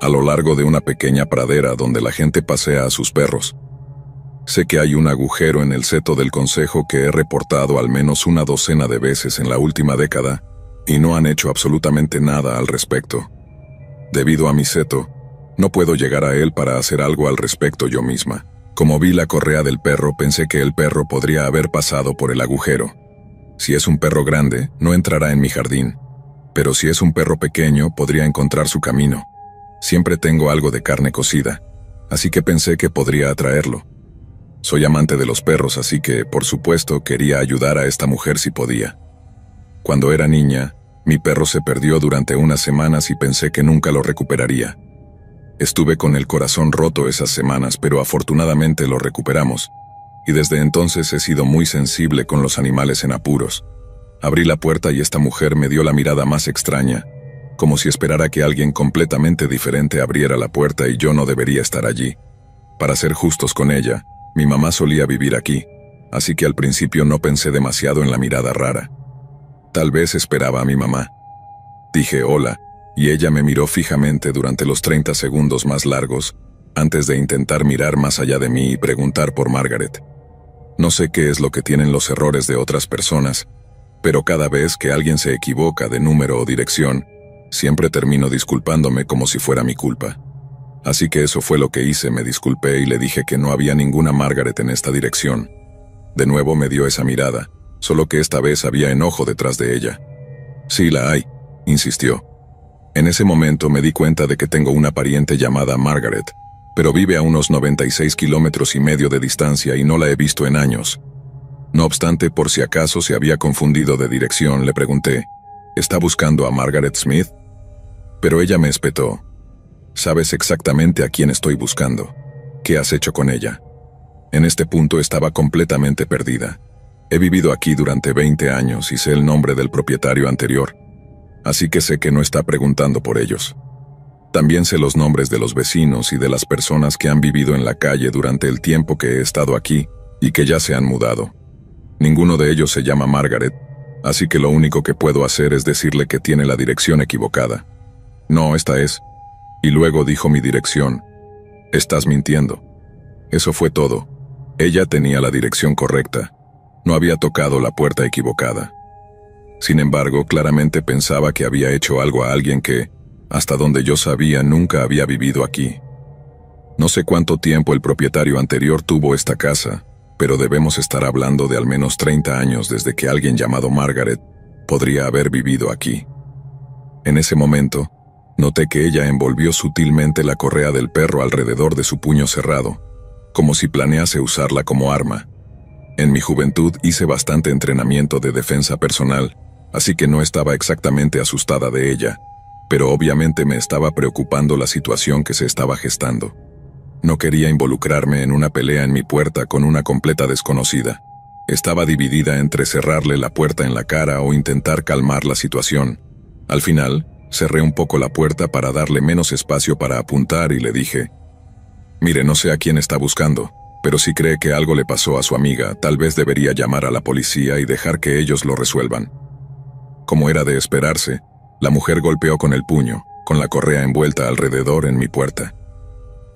a lo largo de una pequeña pradera donde la gente pasea a sus perros. Sé que hay un agujero en el seto del concejo que he reportado al menos una docena de veces en la última década, y no han hecho absolutamente nada al respecto. Debido a mi seto, no puedo llegar a él para hacer algo al respecto yo misma. Como vi la correa del perro, pensé que el perro podría haber pasado por el agujero. Si es un perro grande, no entrará en mi jardín. Pero si es un perro pequeño, podría encontrar su camino. Siempre tengo algo de carne cocida, así que pensé que podría atraerlo. Soy amante de los perros, así que, por supuesto, quería ayudar a esta mujer si podía. Cuando era niña, mi perro se perdió durante unas semanas y pensé que nunca lo recuperaría. Estuve con el corazón roto esas semanas, pero afortunadamente lo recuperamos, y desde entonces he sido muy sensible con los animales en apuros. Abrí la puerta y esta mujer me dio la mirada más extraña, como si esperara que alguien completamente diferente abriera la puerta y yo no debería estar allí. Para ser justos con ella, mi mamá solía vivir aquí, así que al principio no pensé demasiado en la mirada rara. Tal vez esperaba a mi mamá. Dije hola, y ella me miró fijamente durante los 30 segundos más largos, antes de intentar mirar más allá de mí y preguntar por Margaret. No sé qué es lo que tienen los errores de otras personas, pero cada vez que alguien se equivoca de número o dirección, siempre termino disculpándome como si fuera mi culpa. Así que eso fue lo que hice, me disculpé y le dije que no había ninguna Margaret en esta dirección. De nuevo me dio esa mirada, solo que esta vez había enojo detrás de ella. Sí la hay, insistió. En ese momento me di cuenta de que tengo una pariente llamada Margaret, pero vive a unos 96,5 kilómetros de distancia y no la he visto en años. No obstante, por si acaso se había confundido de dirección, le pregunté, ¿está buscando a Margaret Smith? Pero ella me espetó. Sabes exactamente a quién estoy buscando. ¿Qué has hecho con ella? En este punto estaba completamente perdida. He vivido aquí durante 20 años y sé el nombre del propietario anterior, así que sé que no está preguntando por ellos. También sé los nombres de los vecinos y de las personas que han vivido en la calle durante el tiempo que he estado aquí y que ya se han mudado. Ninguno de ellos se llama Margaret, así que lo único que puedo hacer es decirle que tiene la dirección equivocada. No, esta es. Y luego dijo mi dirección. Estás mintiendo. Eso fue todo. Ella tenía la dirección correcta. No había tocado la puerta equivocada. Sin embargo, claramente pensaba que había hecho algo a alguien que, hasta donde yo sabía, nunca había vivido aquí. No sé cuánto tiempo el propietario anterior tuvo esta casa, pero debemos estar hablando de al menos 30 años desde que alguien llamado Margaret podría haber vivido aquí. En ese momento, noté que ella envolvió sutilmente la correa del perro alrededor de su puño cerrado, como si planease usarla como arma. En mi juventud hice bastante entrenamiento de defensa personal, así que no estaba exactamente asustada de ella, pero obviamente me estaba preocupando la situación que se estaba gestando. No quería involucrarme en una pelea en mi puerta con una completa desconocida. Estaba dividida entre cerrarle la puerta en la cara o intentar calmar la situación. Al final, cerré un poco la puerta para darle menos espacio para apuntar y le dije, «Mire, no sé a quién está buscando, pero si cree que algo le pasó a su amiga, tal vez debería llamar a la policía y dejar que ellos lo resuelvan». Como era de esperarse, la mujer golpeó con el puño, con la correa envuelta alrededor en mi puerta.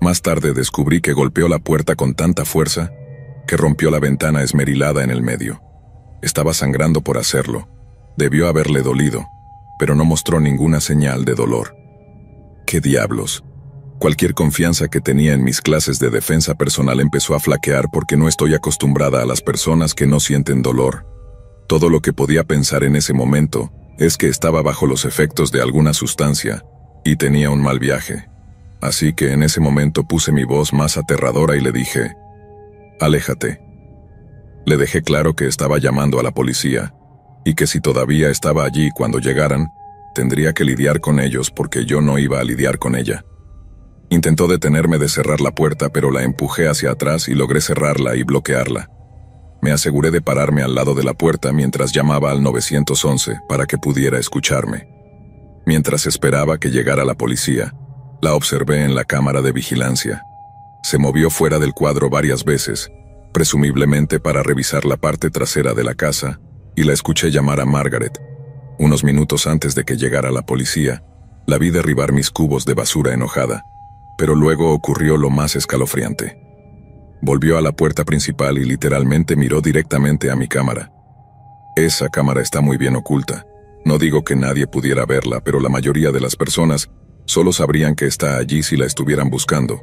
Más tarde descubrí que golpeó la puerta con tanta fuerza que rompió la ventana esmerilada en el medio. Estaba sangrando por hacerlo. Debió haberle dolido, pero no mostró ninguna señal de dolor. ¿Qué diablos? Cualquier confianza que tenía en mis clases de defensa personal empezó a flaquear porque no estoy acostumbrada a las personas que no sienten dolor. Todo lo que podía pensar en ese momento es que estaba bajo los efectos de alguna sustancia y tenía un mal viaje. Así que en ese momento puse mi voz más aterradora y le dije, «Aléjate». Le dejé claro que estaba llamando a la policía y que si todavía estaba allí cuando llegaran, tendría que lidiar con ellos porque yo no iba a lidiar con ella. Intentó detenerme de cerrar la puerta, pero la empujé hacia atrás y logré cerrarla y bloquearla. Me aseguré de pararme al lado de la puerta mientras llamaba al 911 para que pudiera escucharme. Mientras esperaba que llegara la policía, la observé en la cámara de vigilancia. Se movió fuera del cuadro varias veces, presumiblemente para revisar la parte trasera de la casa, y la escuché llamar a Margaret. Unos minutos antes de que llegara la policía, la vi derribar mis cubos de basura enojada, pero luego ocurrió lo más escalofriante. Volvió a la puerta principal y literalmente miró directamente a mi cámara. Esa cámara está muy bien oculta. No digo que nadie pudiera verla, pero la mayoría de las personas solo sabrían que está allí si la estuvieran buscando.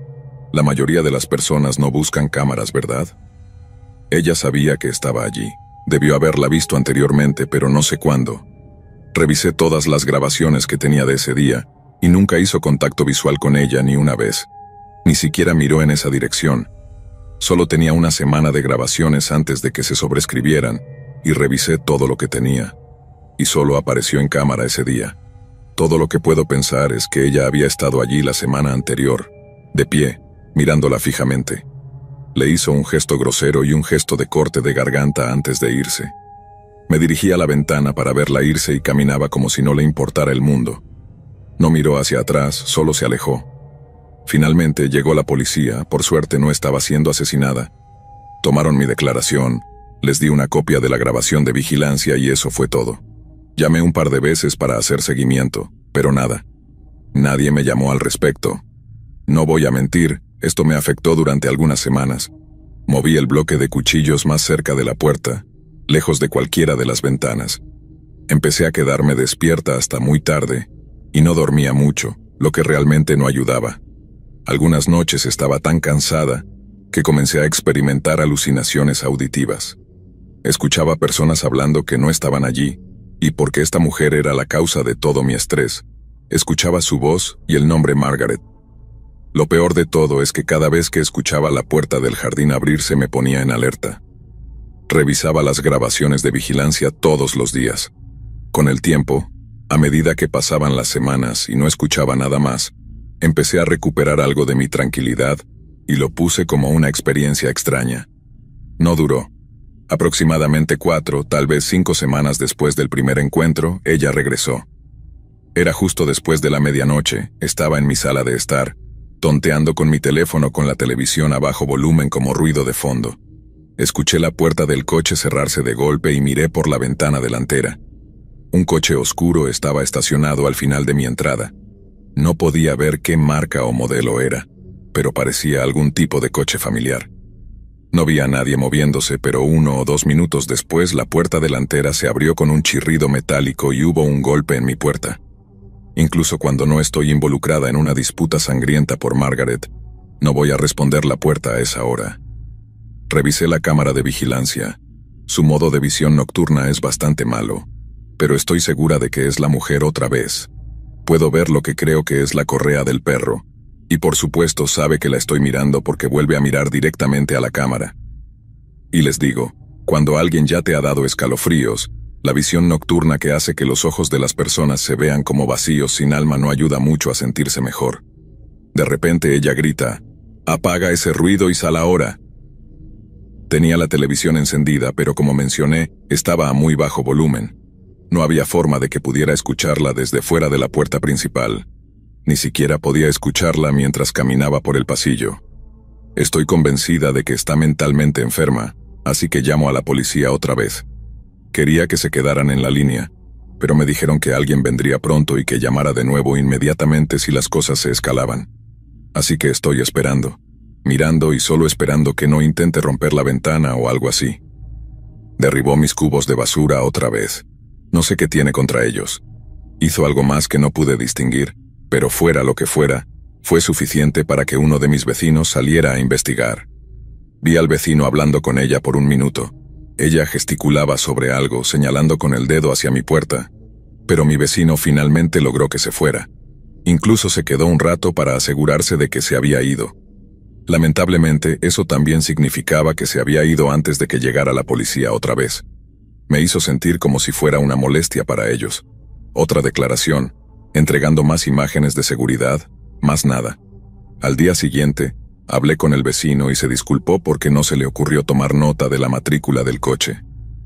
La mayoría de las personas no buscan cámaras, ¿verdad? Ella sabía que estaba allí, Debió haberla visto anteriormente, pero no sé cuándo. Revisé todas las grabaciones que tenía de ese día, y nunca hizo contacto visual con ella ni una vez. Ni siquiera miró en esa dirección. Solo tenía una semana de grabaciones antes de que se sobrescribieran, y revisé todo lo que tenía. Y solo apareció en cámara ese día. Todo lo que puedo pensar es que ella había estado allí la semana anterior, de pie, mirándola fijamente. Le hizo un gesto grosero y un gesto de corte de garganta antes de irse. Me dirigí a la ventana para verla irse y caminaba como si no le importara el mundo. No miró hacia atrás, solo se alejó. Finalmente llegó la policía, por suerte no estaba siendo asesinada. Tomaron mi declaración, les di una copia de la grabación de vigilancia y eso fue todo. Llamé un par de veces para hacer seguimiento, pero nada. Nadie me llamó al respecto. No voy a mentir, esto me afectó durante algunas semanas. Moví el bloque de cuchillos más cerca de la puerta, lejos de cualquiera de las ventanas. Empecé a quedarme despierta hasta muy tarde, y no dormía mucho, lo que realmente no ayudaba. Algunas noches estaba tan cansada que comencé a experimentar alucinaciones auditivas. Escuchaba personas hablando que no estaban allí, y porque esta mujer era la causa de todo mi estrés, escuchaba su voz y el nombre Margaret. Lo peor de todo es que cada vez que escuchaba la puerta del jardín abrirse me ponía en alerta. Revisaba las grabaciones de vigilancia todos los días. Con el tiempo, a medida que pasaban las semanas y no escuchaba nada más, empecé a recuperar algo de mi tranquilidad y lo puse como una experiencia extraña. No duró. Aproximadamente 4, tal vez 5 semanas después del primer encuentro, ella regresó. Era justo después de la medianoche, estaba en mi sala de estar, tonteando con mi teléfono con la televisión a bajo volumen como ruido de fondo. Escuché la puerta del coche cerrarse de golpe y miré por la ventana delantera. Un coche oscuro estaba estacionado al final de mi entrada. No podía ver qué marca o modelo era, pero parecía algún tipo de coche familiar. No vi a nadie moviéndose, pero 1 o 2 minutos después la puerta delantera se abrió con un chirrido metálico y hubo un golpe en mi puerta. Incluso cuando no estoy involucrada en una disputa sangrienta por Margaret, no voy a responder la puerta a esa hora. Revisé la cámara de vigilancia. Su modo de visión nocturna es bastante malo, pero estoy segura de que es la mujer otra vez. Puedo ver lo que creo que es la correa del perro, y por supuesto sabe que la estoy mirando porque vuelve a mirar directamente a la cámara. Y les digo, cuando alguien ya te ha dado escalofríos, la visión nocturna que hace que los ojos de las personas se vean como vacíos sin alma no ayuda mucho a sentirse mejor. De repente ella grita, «Apaga ese ruido y sal ahora». Tenía la televisión encendida, pero como mencioné, estaba a muy bajo volumen. No había forma de que pudiera escucharla desde fuera de la puerta principal. Ni siquiera podía escucharla mientras caminaba por el pasillo. Estoy convencida de que está mentalmente enferma, así que llamo a la policía otra vez. Quería que se quedaran en la línea, pero me dijeron que alguien vendría pronto y que llamara de nuevo inmediatamente si las cosas se escalaban. Así que estoy esperando, mirando y solo esperando que no intente romper la ventana o algo así. Derribó mis cubos de basura otra vez. No sé qué tiene contra ellos. Hizo algo más que no pude distinguir, pero fuera lo que fuera, fue suficiente para que uno de mis vecinos saliera a investigar. Vi al vecino hablando con ella por un minuto. Ella gesticulaba sobre algo, señalando con el dedo hacia mi puerta, pero mi vecino finalmente logró que se fuera. Incluso se quedó un rato para asegurarse de que se había ido. Lamentablemente, eso también significaba que se había ido antes de que llegara la policía otra vez. Me hizo sentir como si fuera una molestia para ellos. Otra declaración, entregando más imágenes de seguridad, más nada. Al día siguiente, hablé con el vecino y se disculpó porque no se le ocurrió tomar nota de la matrícula del coche.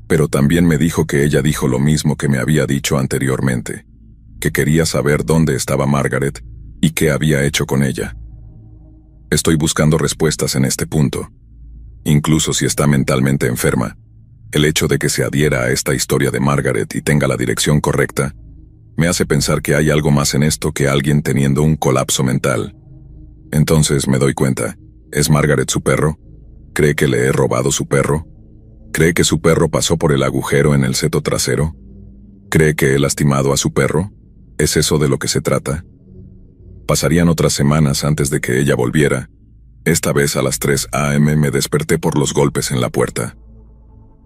Pero también me dijo que ella dijo lo mismo que me había dicho anteriormente, que quería saber dónde estaba Margaret y qué había hecho con ella. Estoy buscando respuestas en este punto. Incluso si está mentalmente enferma, el hecho de que se adhiera a esta historia de Margaret y tenga la dirección correcta, me hace pensar que hay algo más en esto que alguien teniendo un colapso mental. Entonces me doy cuenta, ¿es Margaret su perro? ¿Cree que le he robado su perro? ¿Cree que su perro pasó por el agujero en el seto trasero? ¿Cree que he lastimado a su perro? ¿Es eso de lo que se trata? Pasarían otras semanas antes de que ella volviera. Esta vez a las 3 a.m. me desperté por los golpes en la puerta.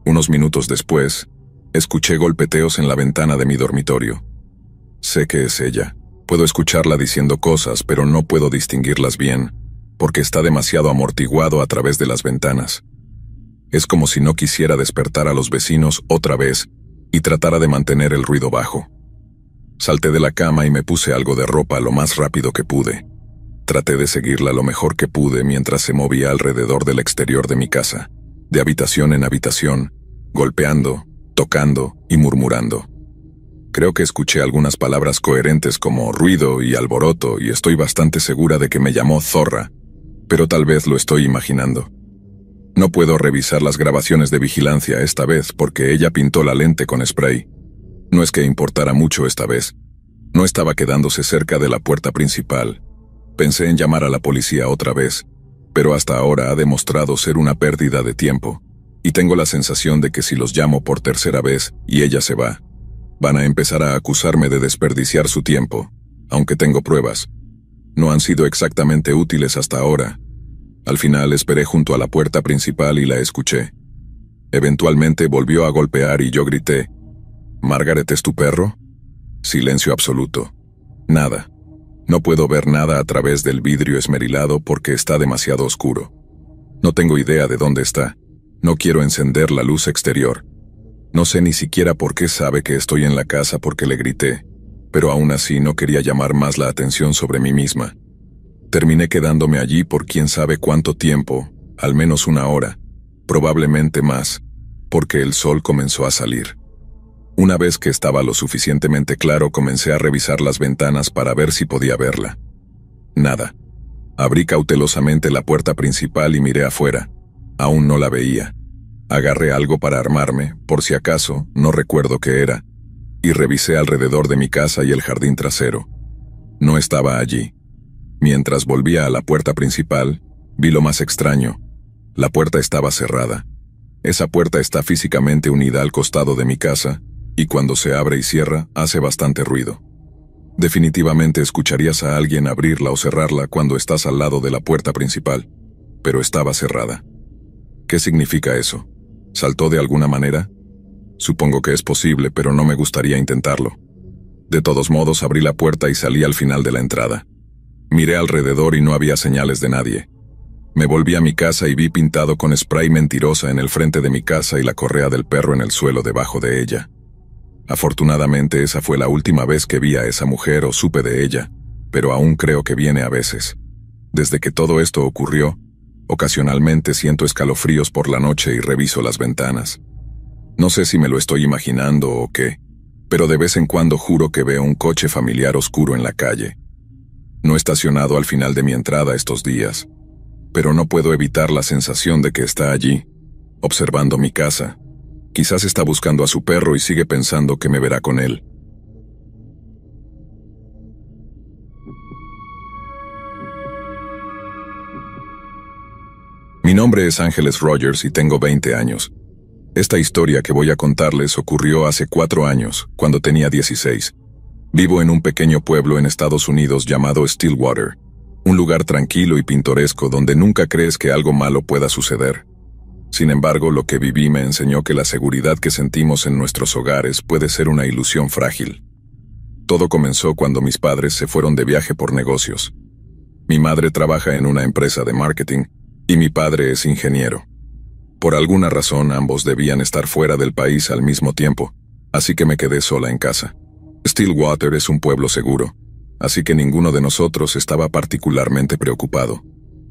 Unos minutos después, escuché golpeteos en la ventana de mi dormitorio. Sé que es ella. Puedo escucharla diciendo cosas, pero no puedo distinguirlas bien, porque está demasiado amortiguado a través de las ventanas. Es como si no quisiera despertar a los vecinos otra vez y tratara de mantener el ruido bajo. Salté de la cama y me puse algo de ropa lo más rápido que pude. Traté de seguirla lo mejor que pude mientras se movía alrededor del exterior de mi casa, de habitación en habitación, golpeando, tocando y murmurando. Creo que escuché algunas palabras coherentes como ruido y alboroto y estoy bastante segura de que me llamó zorra, pero tal vez lo estoy imaginando. No puedo revisar las grabaciones de vigilancia esta vez porque ella pintó la lente con spray. No es que importara mucho esta vez. No estaba quedándose cerca de la puerta principal. Pensé en llamar a la policía otra vez, pero hasta ahora ha demostrado ser una pérdida de tiempo, y tengo la sensación de que si los llamo por tercera vez y ella se va, van a empezar a acusarme de desperdiciar su tiempo, aunque tengo pruebas. No han sido exactamente útiles hasta ahora. Al final esperé junto a la puerta principal y la escuché. Eventualmente volvió a golpear y yo grité, «¿Margaret es tu perro?» Silencio absoluto. Nada. No puedo ver nada a través del vidrio esmerilado porque está demasiado oscuro. No tengo idea de dónde está. No quiero encender la luz exterior. No sé ni siquiera por qué sabe que estoy en la casa porque le grité, pero aún así no quería llamar más la atención sobre mí misma. Terminé quedándome allí por quién sabe cuánto tiempo, al menos una hora, probablemente más, porque el sol comenzó a salir. Una vez que estaba lo suficientemente claro, comencé a revisar las ventanas para ver si podía verla. Nada. Abrí cautelosamente la puerta principal y miré afuera. Aún no la veía. Agarré algo para armarme, por si acaso, no recuerdo qué era, y revisé alrededor de mi casa y el jardín trasero. No estaba allí. Mientras volvía a la puerta principal, vi lo más extraño. La puerta estaba cerrada. Esa puerta está físicamente unida al costado de mi casa, y cuando se abre y cierra, hace bastante ruido. Definitivamente escucharías a alguien abrirla o cerrarla cuando estás al lado de la puerta principal, pero estaba cerrada. ¿Qué significa eso? ¿Saltó de alguna manera? Supongo que es posible, pero no me gustaría intentarlo. De todos modos, abrí la puerta y salí al final de la entrada. Miré alrededor y no había señales de nadie. Me volví a mi casa y vi pintado con spray mentirosa en el frente de mi casa y la correa del perro en el suelo debajo de ella. Afortunadamente esa fue la última vez que vi a esa mujer o supe de ella, pero aún creo que viene a veces. Desde que todo esto ocurrió, ocasionalmente siento escalofríos por la noche y reviso las ventanas. No sé si me lo estoy imaginando o qué, pero de vez en cuando juro que veo un coche familiar oscuro en la calle. No he estacionado al final de mi entrada estos días, pero no puedo evitar la sensación de que está allí, observando mi casa. Quizás está buscando a su perro y sigue pensando que me verá con él. Mi nombre es Ángeles Rogers y tengo 20 años. Esta historia que voy a contarles ocurrió hace 4 años, cuando tenía 16. Vivo en un pequeño pueblo en Estados Unidos llamado Stillwater, un lugar tranquilo y pintoresco donde nunca crees que algo malo pueda suceder. Sin embargo, lo que viví me enseñó que la seguridad que sentimos en nuestros hogares puede ser una ilusión frágil. Todo comenzó cuando mis padres se fueron de viaje por negocios. Mi madre trabaja en una empresa de marketing y mi padre es ingeniero. Por alguna razón, ambos debían estar fuera del país al mismo tiempo, así que me quedé sola en casa. Stillwater es un pueblo seguro, así que ninguno de nosotros estaba particularmente preocupado.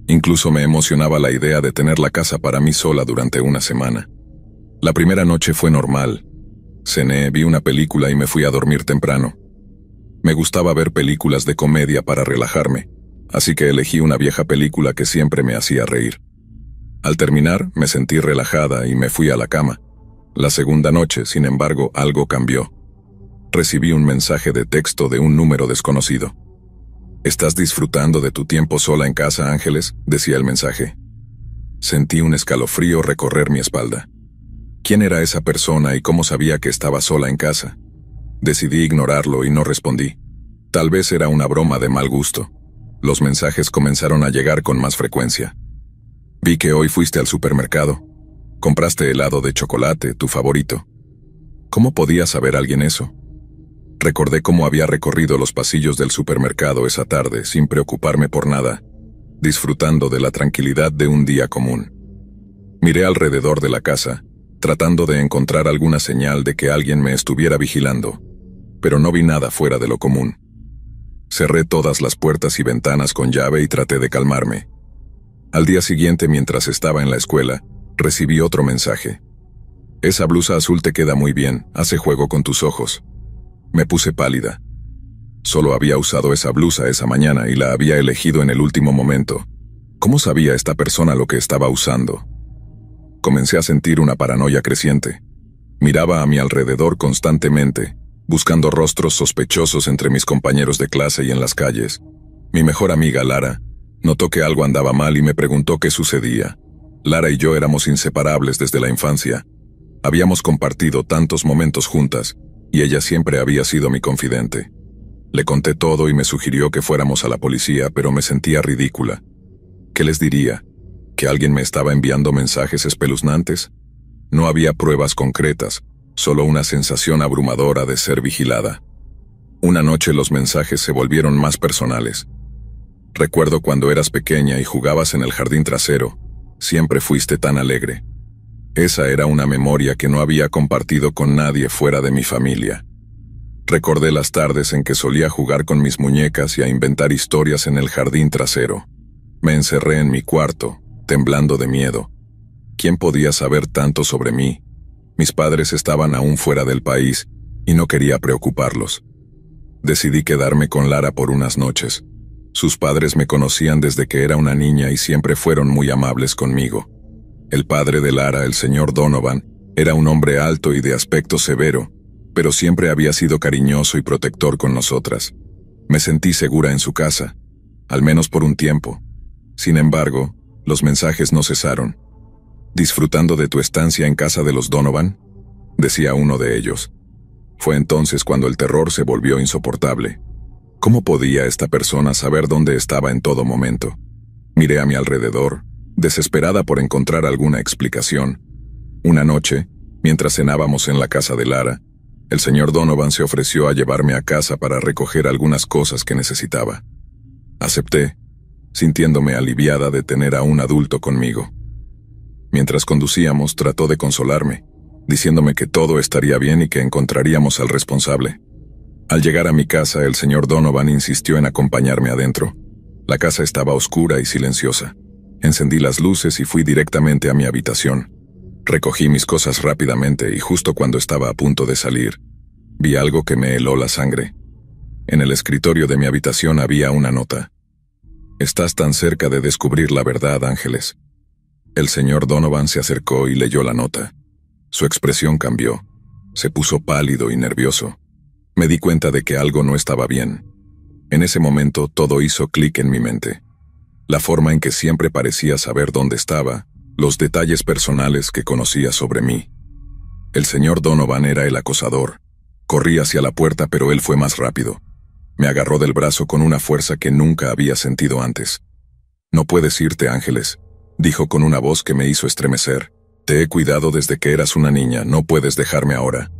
Incluso me emocionaba la idea de tener la casa para mí sola durante una semana. La primera noche fue normal. Cené, vi una película y me fui a dormir temprano. Me gustaba ver películas de comedia para relajarme, así que elegí una vieja película que siempre me hacía reír. Al terminar, me sentí relajada y me fui a la cama. La segunda noche, sin embargo, algo cambió. Recibí un mensaje de texto de un número desconocido. «¿Estás disfrutando de tu tiempo sola en casa, Ángeles?», decía el mensaje. Sentí un escalofrío recorrer mi espalda. ¿Quién era esa persona y cómo sabía que estaba sola en casa? Decidí ignorarlo y no respondí. Tal vez era una broma de mal gusto. Los mensajes comenzaron a llegar con más frecuencia. «Vi que hoy fuiste al supermercado». Compraste helado de chocolate, tu favorito. ¿Cómo podía saber alguien eso? Recordé cómo había recorrido los pasillos del supermercado esa tarde sin preocuparme por nada, disfrutando de la tranquilidad de un día común. Miré alrededor de la casa, tratando de encontrar alguna señal de que alguien me estuviera vigilando, pero no vi nada fuera de lo común. Cerré todas las puertas y ventanas con llave y traté de calmarme. Al día siguiente, mientras estaba en la escuela, recibí otro mensaje. Esa blusa azul te queda muy bien, hace juego con tus ojos. Me puse pálida. Solo había usado esa blusa esa mañana y la había elegido en el último momento. ¿Cómo sabía esta persona lo que estaba usando? Comencé a sentir una paranoia creciente. Miraba a mi alrededor constantemente, buscando rostros sospechosos entre mis compañeros de clase y en las calles. Mi mejor amiga, Lara, notó que algo andaba mal y me preguntó qué sucedía. Lara y yo éramos inseparables desde la infancia. Habíamos compartido tantos momentos juntas, y ella siempre había sido mi confidente. Le conté todo y me sugirió que fuéramos a la policía, pero me sentía ridícula. ¿Qué les diría? ¿Que alguien me estaba enviando mensajes espeluznantes? No había pruebas concretas, solo una sensación abrumadora de ser vigilada. Una noche los mensajes se volvieron más personales. Recuerdo cuando eras pequeña y jugabas en el jardín trasero, siempre fuiste tan alegre. Esa era una memoria que no había compartido con nadie fuera de mi familia. Recordé las tardes en que solía jugar con mis muñecas y a inventar historias en el jardín trasero. Me encerré en mi cuarto, temblando de miedo. ¿Quién podía saber tanto sobre mí? Mis padres estaban aún fuera del país y no quería preocuparlos. Decidí quedarme con Lara por unas noches. Sus padres me conocían desde que era una niña y siempre fueron muy amables conmigo. El padre de Lara, el señor Donovan, era un hombre alto y de aspecto severo, pero siempre había sido cariñoso y protector con nosotras. Me sentí segura en su casa, al menos por un tiempo. Sin embargo, los mensajes no cesaron. ¿Disfrutando de tu estancia en casa de los Donovan?, decía uno de ellos. Fue entonces cuando el terror se volvió insoportable. ¿Cómo podía esta persona saber dónde estaba en todo momento? Miré a mi alrededor, desesperada por encontrar alguna explicación. Una noche, mientras cenábamos en la casa de Lara, el señor Donovan se ofreció a llevarme a casa para recoger algunas cosas que necesitaba. Acepté, sintiéndome aliviada de tener a un adulto conmigo. Mientras conducíamos, trató de consolarme, diciéndome que todo estaría bien y que encontraríamos al responsable. Al llegar a mi casa, el señor Donovan insistió en acompañarme adentro. La casa estaba oscura y silenciosa. Encendí las luces y fui directamente a mi habitación. Recogí mis cosas rápidamente y justo cuando estaba a punto de salir, vi algo que me heló la sangre. En el escritorio de mi habitación había una nota. «Estás tan cerca de descubrir la verdad, Ángeles». El señor Donovan se acercó y leyó la nota. Su expresión cambió. Se puso pálido y nervioso. Me di cuenta de que algo no estaba bien. En ese momento todo hizo clic en mi mente. La forma en que siempre parecía saber dónde estaba, los detalles personales que conocía sobre mí. El señor Donovan era el acosador. Corrí hacia la puerta, pero él fue más rápido. Me agarró del brazo con una fuerza que nunca había sentido antes. «No puedes irte, Ángeles», dijo con una voz que me hizo estremecer. «Te he cuidado desde que eras una niña, no puedes dejarme ahora».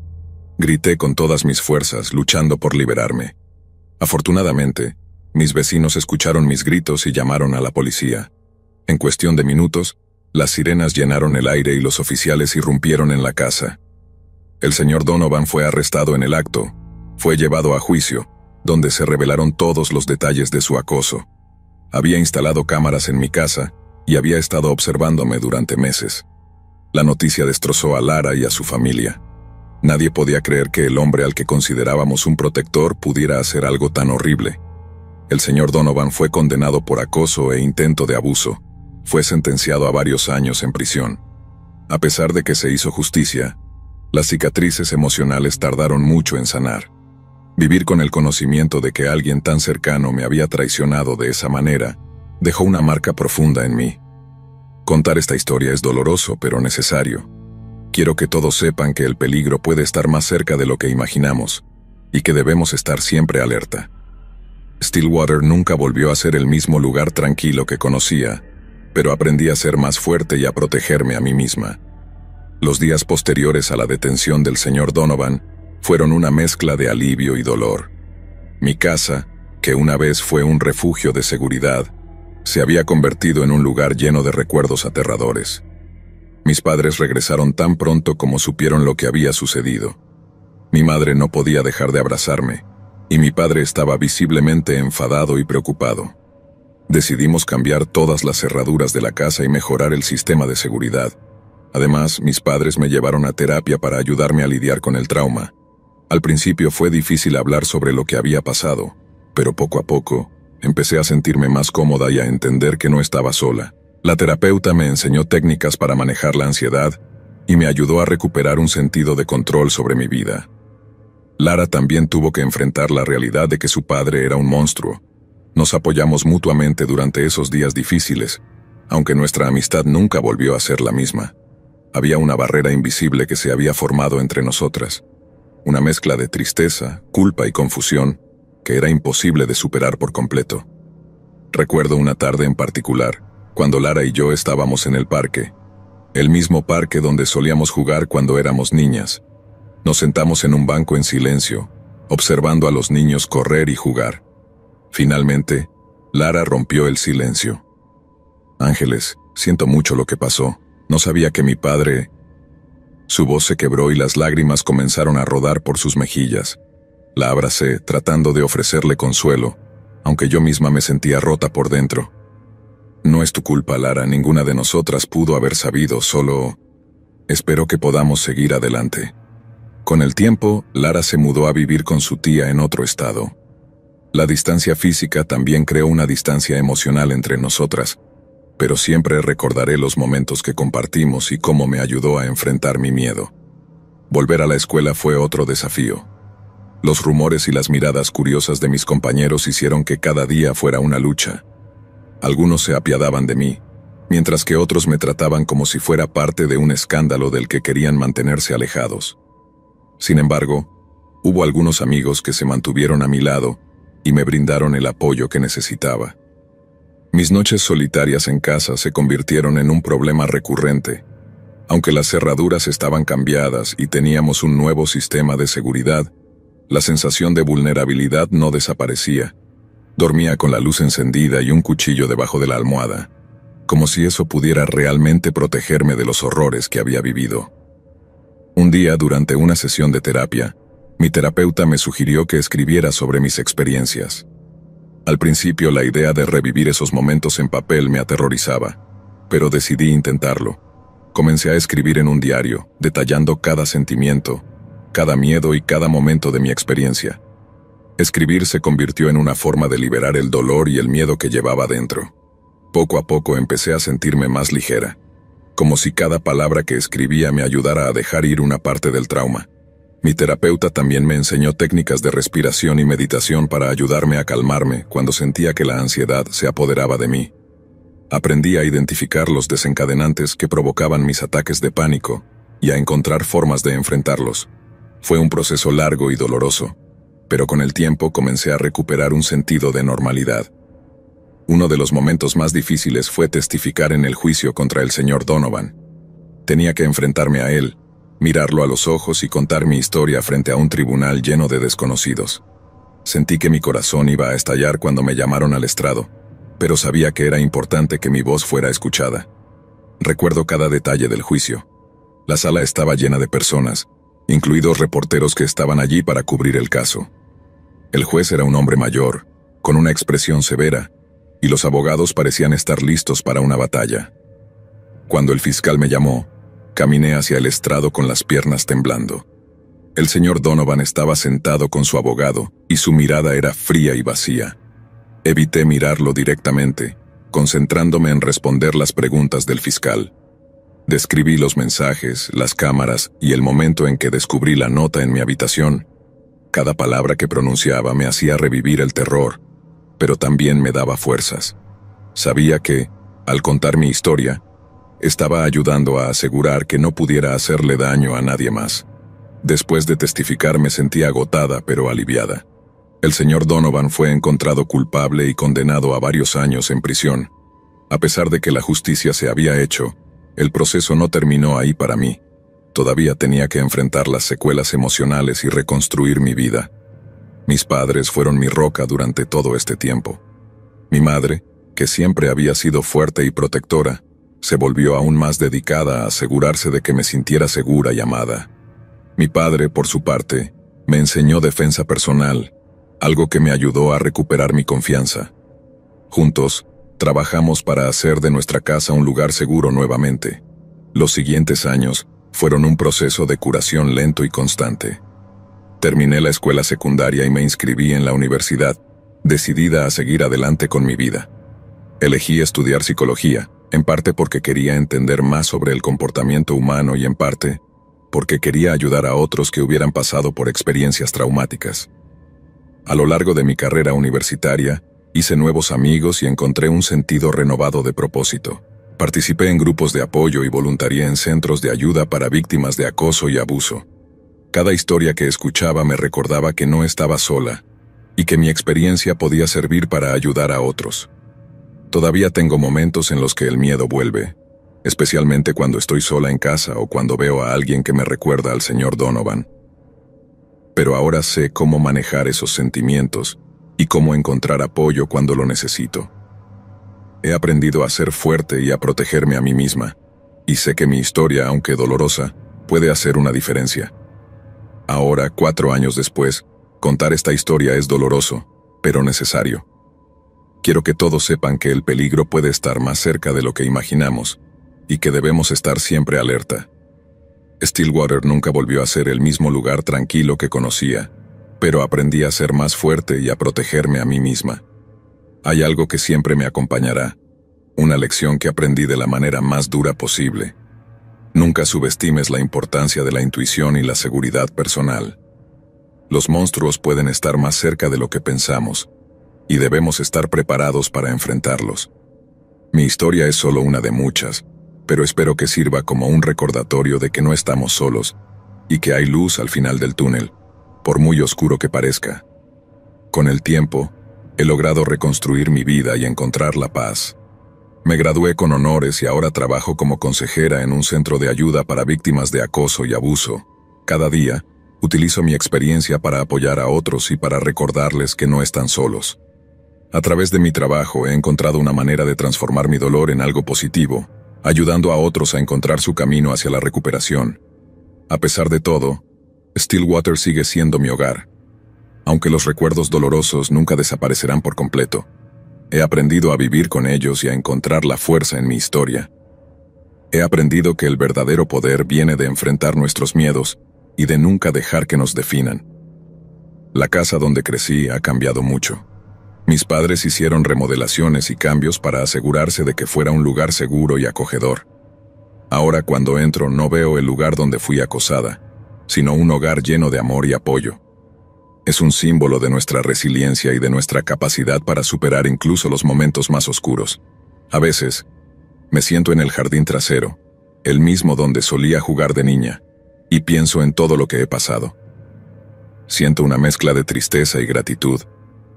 Grité con todas mis fuerzas, luchando por liberarme. Afortunadamente, mis vecinos escucharon mis gritos y llamaron a la policía. En cuestión de minutos, las sirenas llenaron el aire y los oficiales irrumpieron en la casa. El señor Donovan fue arrestado en el acto. Fue llevado a juicio, donde se revelaron todos los detalles de su acoso. Había instalado cámaras en mi casa y había estado observándome durante meses. La noticia destrozó a Lara y a su familia. Nadie podía creer que el hombre al que considerábamos un protector pudiera hacer algo tan horrible. El señor Donovan fue condenado por acoso e intento de abuso. Fue sentenciado a varios años en prisión. A pesar de que se hizo justicia, las cicatrices emocionales tardaron mucho en sanar. Vivir con el conocimiento de que alguien tan cercano me había traicionado de esa manera dejó una marca profunda en mí. Contar esta historia es doloroso, pero necesario. Quiero que todos sepan que el peligro puede estar más cerca de lo que imaginamos, y que debemos estar siempre alerta. Stillwater nunca volvió a ser el mismo lugar tranquilo que conocía, pero aprendí a ser más fuerte y a protegerme a mí misma. Los días posteriores a la detención del señor Donovan fueron una mezcla de alivio y dolor. Mi casa, que una vez fue un refugio de seguridad, se había convertido en un lugar lleno de recuerdos aterradores. Mis padres regresaron tan pronto como supieron lo que había sucedido. Mi madre no podía dejar de abrazarme, y mi padre estaba visiblemente enfadado y preocupado. Decidimos cambiar todas las cerraduras de la casa y mejorar el sistema de seguridad. Además, mis padres me llevaron a terapia para ayudarme a lidiar con el trauma. Al principio fue difícil hablar sobre lo que había pasado, pero poco a poco empecé a sentirme más cómoda y a entender que no estaba sola. La terapeuta me enseñó técnicas para manejar la ansiedad y me ayudó a recuperar un sentido de control sobre mi vida. Lara también tuvo que enfrentar la realidad de que su padre era un monstruo. Nos apoyamos mutuamente durante esos días difíciles, aunque nuestra amistad nunca volvió a ser la misma. Había una barrera invisible que se había formado entre nosotras, una mezcla de tristeza, culpa y confusión que era imposible de superar por completo. Recuerdo una tarde en particular, cuando Lara y yo estábamos en el parque, el mismo parque donde solíamos jugar cuando éramos niñas. Nos sentamos en un banco en silencio, observando a los niños correr y jugar. Finalmente, Lara rompió el silencio. «Ángeles, siento mucho lo que pasó. No sabía que mi padre...». Su voz se quebró y las lágrimas comenzaron a rodar por sus mejillas. La abracé, tratando de ofrecerle consuelo, aunque yo misma me sentía rota por dentro. «No es tu culpa, Lara, ninguna de nosotras pudo haber sabido, solo... espero que podamos seguir adelante». Con el tiempo, Lara se mudó a vivir con su tía en otro estado. La distancia física también creó una distancia emocional entre nosotras, pero siempre recordaré los momentos que compartimos y cómo me ayudó a enfrentar mi miedo. Volver a la escuela fue otro desafío. Los rumores y las miradas curiosas de mis compañeros hicieron que cada día fuera una lucha. Algunos se apiadaban de mí, mientras que otros me trataban como si fuera parte de un escándalo del que querían mantenerse alejados. Sin embargo, hubo algunos amigos que se mantuvieron a mi lado y me brindaron el apoyo que necesitaba. Mis noches solitarias en casa se convirtieron en un problema recurrente. Aunque las cerraduras estaban cambiadas y teníamos un nuevo sistema de seguridad, la sensación de vulnerabilidad no desaparecía. Dormía con la luz encendida y un cuchillo debajo de la almohada, como si eso pudiera realmente protegerme de los horrores que había vivido. Un día, durante una sesión de terapia, mi terapeuta me sugirió que escribiera sobre mis experiencias. Al principio, la idea de revivir esos momentos en papel me aterrorizaba, pero decidí intentarlo. Comencé a escribir en un diario, detallando cada sentimiento, cada miedo y cada momento de mi experiencia. Escribir se convirtió en una forma de liberar el dolor y el miedo que llevaba dentro. Poco a poco empecé a sentirme más ligera, como si cada palabra que escribía me ayudara a dejar ir una parte del trauma. Mi terapeuta también me enseñó técnicas de respiración y meditación para ayudarme a calmarme cuando sentía que la ansiedad se apoderaba de mí. Aprendí a identificar los desencadenantes que provocaban mis ataques de pánico y a encontrar formas de enfrentarlos. Fue un proceso largo y doloroso, pero con el tiempo comencé a recuperar un sentido de normalidad. Uno de los momentos más difíciles fue testificar en el juicio contra el señor Donovan. Tenía que enfrentarme a él, mirarlo a los ojos y contar mi historia frente a un tribunal lleno de desconocidos. Sentí que mi corazón iba a estallar cuando me llamaron al estrado, pero sabía que era importante que mi voz fuera escuchada. Recuerdo cada detalle del juicio. La sala estaba llena de personas, incluidos reporteros que estaban allí para cubrir el caso. El juez era un hombre mayor, con una expresión severa, y los abogados parecían estar listos para una batalla. Cuando el fiscal me llamó, caminé hacia el estrado con las piernas temblando. El señor Donovan estaba sentado con su abogado, y su mirada era fría y vacía. Evité mirarlo directamente, concentrándome en responder las preguntas del fiscal. Describí los mensajes, las cámaras y el momento en que descubrí la nota en mi habitación. Cada palabra que pronunciaba me hacía revivir el terror, pero también me daba fuerzas. Sabía que, al contar mi historia, estaba ayudando a asegurar que no pudiera hacerle daño a nadie más. Después de testificar me sentía agotada pero aliviada. El señor Donovan fue encontrado culpable y condenado a varios años en prisión. A pesar de que la justicia se había hecho, el proceso no terminó ahí para mí. todavía tenía que enfrentar las secuelas emocionales y reconstruir mi vida. Mis padres fueron mi roca durante todo este tiempo. Mi madre, que siempre había sido fuerte y protectora, se volvió aún más dedicada a asegurarse de que me sintiera segura y amada. Mi padre, por su parte, me enseñó defensa personal, algo que me ayudó a recuperar mi confianza. Juntos, trabajamos para hacer de nuestra casa un lugar seguro nuevamente. Los siguientes años fueron un proceso de curación lento y constante. Terminé la escuela secundaria y me inscribí en la universidad, decidida a seguir adelante con mi vida. Elegí estudiar psicología, en parte porque quería entender más sobre el comportamiento humano y en parte porque quería ayudar a otros que hubieran pasado por experiencias traumáticas. A lo largo de mi carrera universitaria, hice nuevos amigos y encontré un sentido renovado de propósito. Participé en grupos de apoyo y voluntarié en centros de ayuda para víctimas de acoso y abuso. Cada historia que escuchaba me recordaba que no estaba sola y que mi experiencia podía servir para ayudar a otros. Todavía tengo momentos en los que el miedo vuelve, especialmente cuando estoy sola en casa o cuando veo a alguien que me recuerda al señor Donovan. Pero ahora sé cómo manejar esos sentimientos y cómo encontrar apoyo cuando lo necesito. He aprendido a ser fuerte y a protegerme a mí misma, y sé que mi historia, aunque dolorosa, puede hacer una diferencia. Ahora, 4 años después, contar esta historia es doloroso, pero necesario. Quiero que todos sepan que el peligro puede estar más cerca de lo que imaginamos, y que debemos estar siempre alerta. Stillwater nunca volvió a ser el mismo lugar tranquilo que conocía, pero aprendí a ser más fuerte y a protegerme a mí misma. Hay algo que siempre me acompañará, una lección que aprendí de la manera más dura posible. Nunca subestimes la importancia de la intuición y la seguridad personal. Los monstruos pueden estar más cerca de lo que pensamos, y debemos estar preparados para enfrentarlos. Mi historia es solo una de muchas, pero espero que sirva como un recordatorio de que no estamos solos, y que hay luz al final del túnel, por muy oscuro que parezca. Con el tiempo, he logrado reconstruir mi vida y encontrar la paz. Me gradué con honores y ahora trabajo como consejera en un centro de ayuda para víctimas de acoso y abuso. Cada día, utilizo mi experiencia para apoyar a otros y para recordarles que no están solos. A través de mi trabajo he encontrado una manera de transformar mi dolor en algo positivo, ayudando a otros a encontrar su camino hacia la recuperación. A pesar de todo, Stillwater sigue siendo mi hogar. Aunque los recuerdos dolorosos nunca desaparecerán por completo, he aprendido a vivir con ellos y a encontrar la fuerza en mi historia. He aprendido que el verdadero poder viene de enfrentar nuestros miedos y de nunca dejar que nos definan. La casa donde crecí ha cambiado mucho. Mis padres hicieron remodelaciones y cambios para asegurarse de que fuera un lugar seguro y acogedor. Ahora cuando entro no veo el lugar donde fui acosada, sino un hogar lleno de amor y apoyo. Es un símbolo de nuestra resiliencia y de nuestra capacidad para superar incluso los momentos más oscuros. A veces, me siento en el jardín trasero, el mismo donde solía jugar de niña, y pienso en todo lo que he pasado. Siento una mezcla de tristeza y gratitud.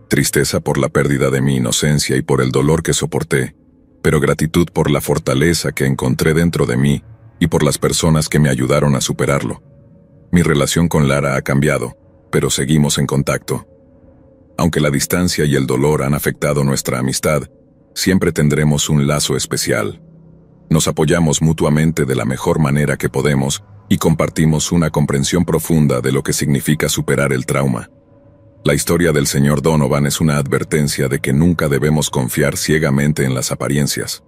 Tristeza por la pérdida de mi inocencia y por el dolor que soporté, pero gratitud por la fortaleza que encontré dentro de mí y por las personas que me ayudaron a superarlo. Mi relación con Lara ha cambiado, pero seguimos en contacto. Aunque la distancia y el dolor han afectado nuestra amistad, siempre tendremos un lazo especial. Nos apoyamos mutuamente de la mejor manera que podemos y compartimos una comprensión profunda de lo que significa superar el trauma. La historia del señor Donovan es una advertencia de que nunca debemos confiar ciegamente en las apariencias.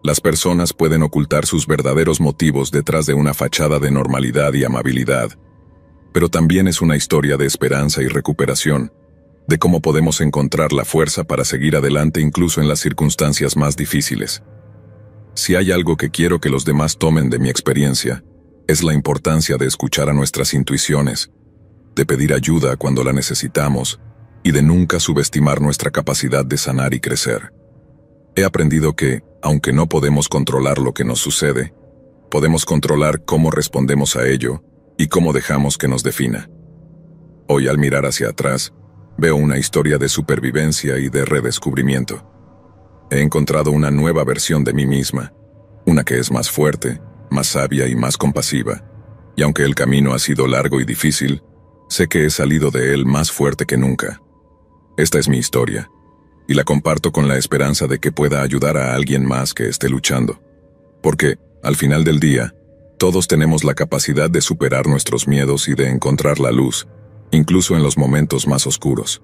Las personas pueden ocultar sus verdaderos motivos detrás de una fachada de normalidad y amabilidad, pero también es una historia de esperanza y recuperación, de cómo podemos encontrar la fuerza para seguir adelante incluso en las circunstancias más difíciles. Si hay algo que quiero que los demás tomen de mi experiencia, es la importancia de escuchar a nuestras intuiciones, de pedir ayuda cuando la necesitamos y de nunca subestimar nuestra capacidad de sanar y crecer. He aprendido que, aunque no podemos controlar lo que nos sucede, podemos controlar cómo respondemos a ello y cómo dejamos que nos defina. Hoy, al mirar hacia atrás, veo una historia de supervivencia y de redescubrimiento. He encontrado una nueva versión de mí misma, una que es más fuerte, más sabia y más compasiva, Y aunque el camino ha sido largo y difícil, sé que he salido de él más fuerte que nunca. Esta es mi historia, y la comparto con la esperanza de que pueda ayudar a alguien más que esté luchando. Porque, al final del día, todos tenemos la capacidad de superar nuestros miedos y de encontrar la luz, incluso en los momentos más oscuros.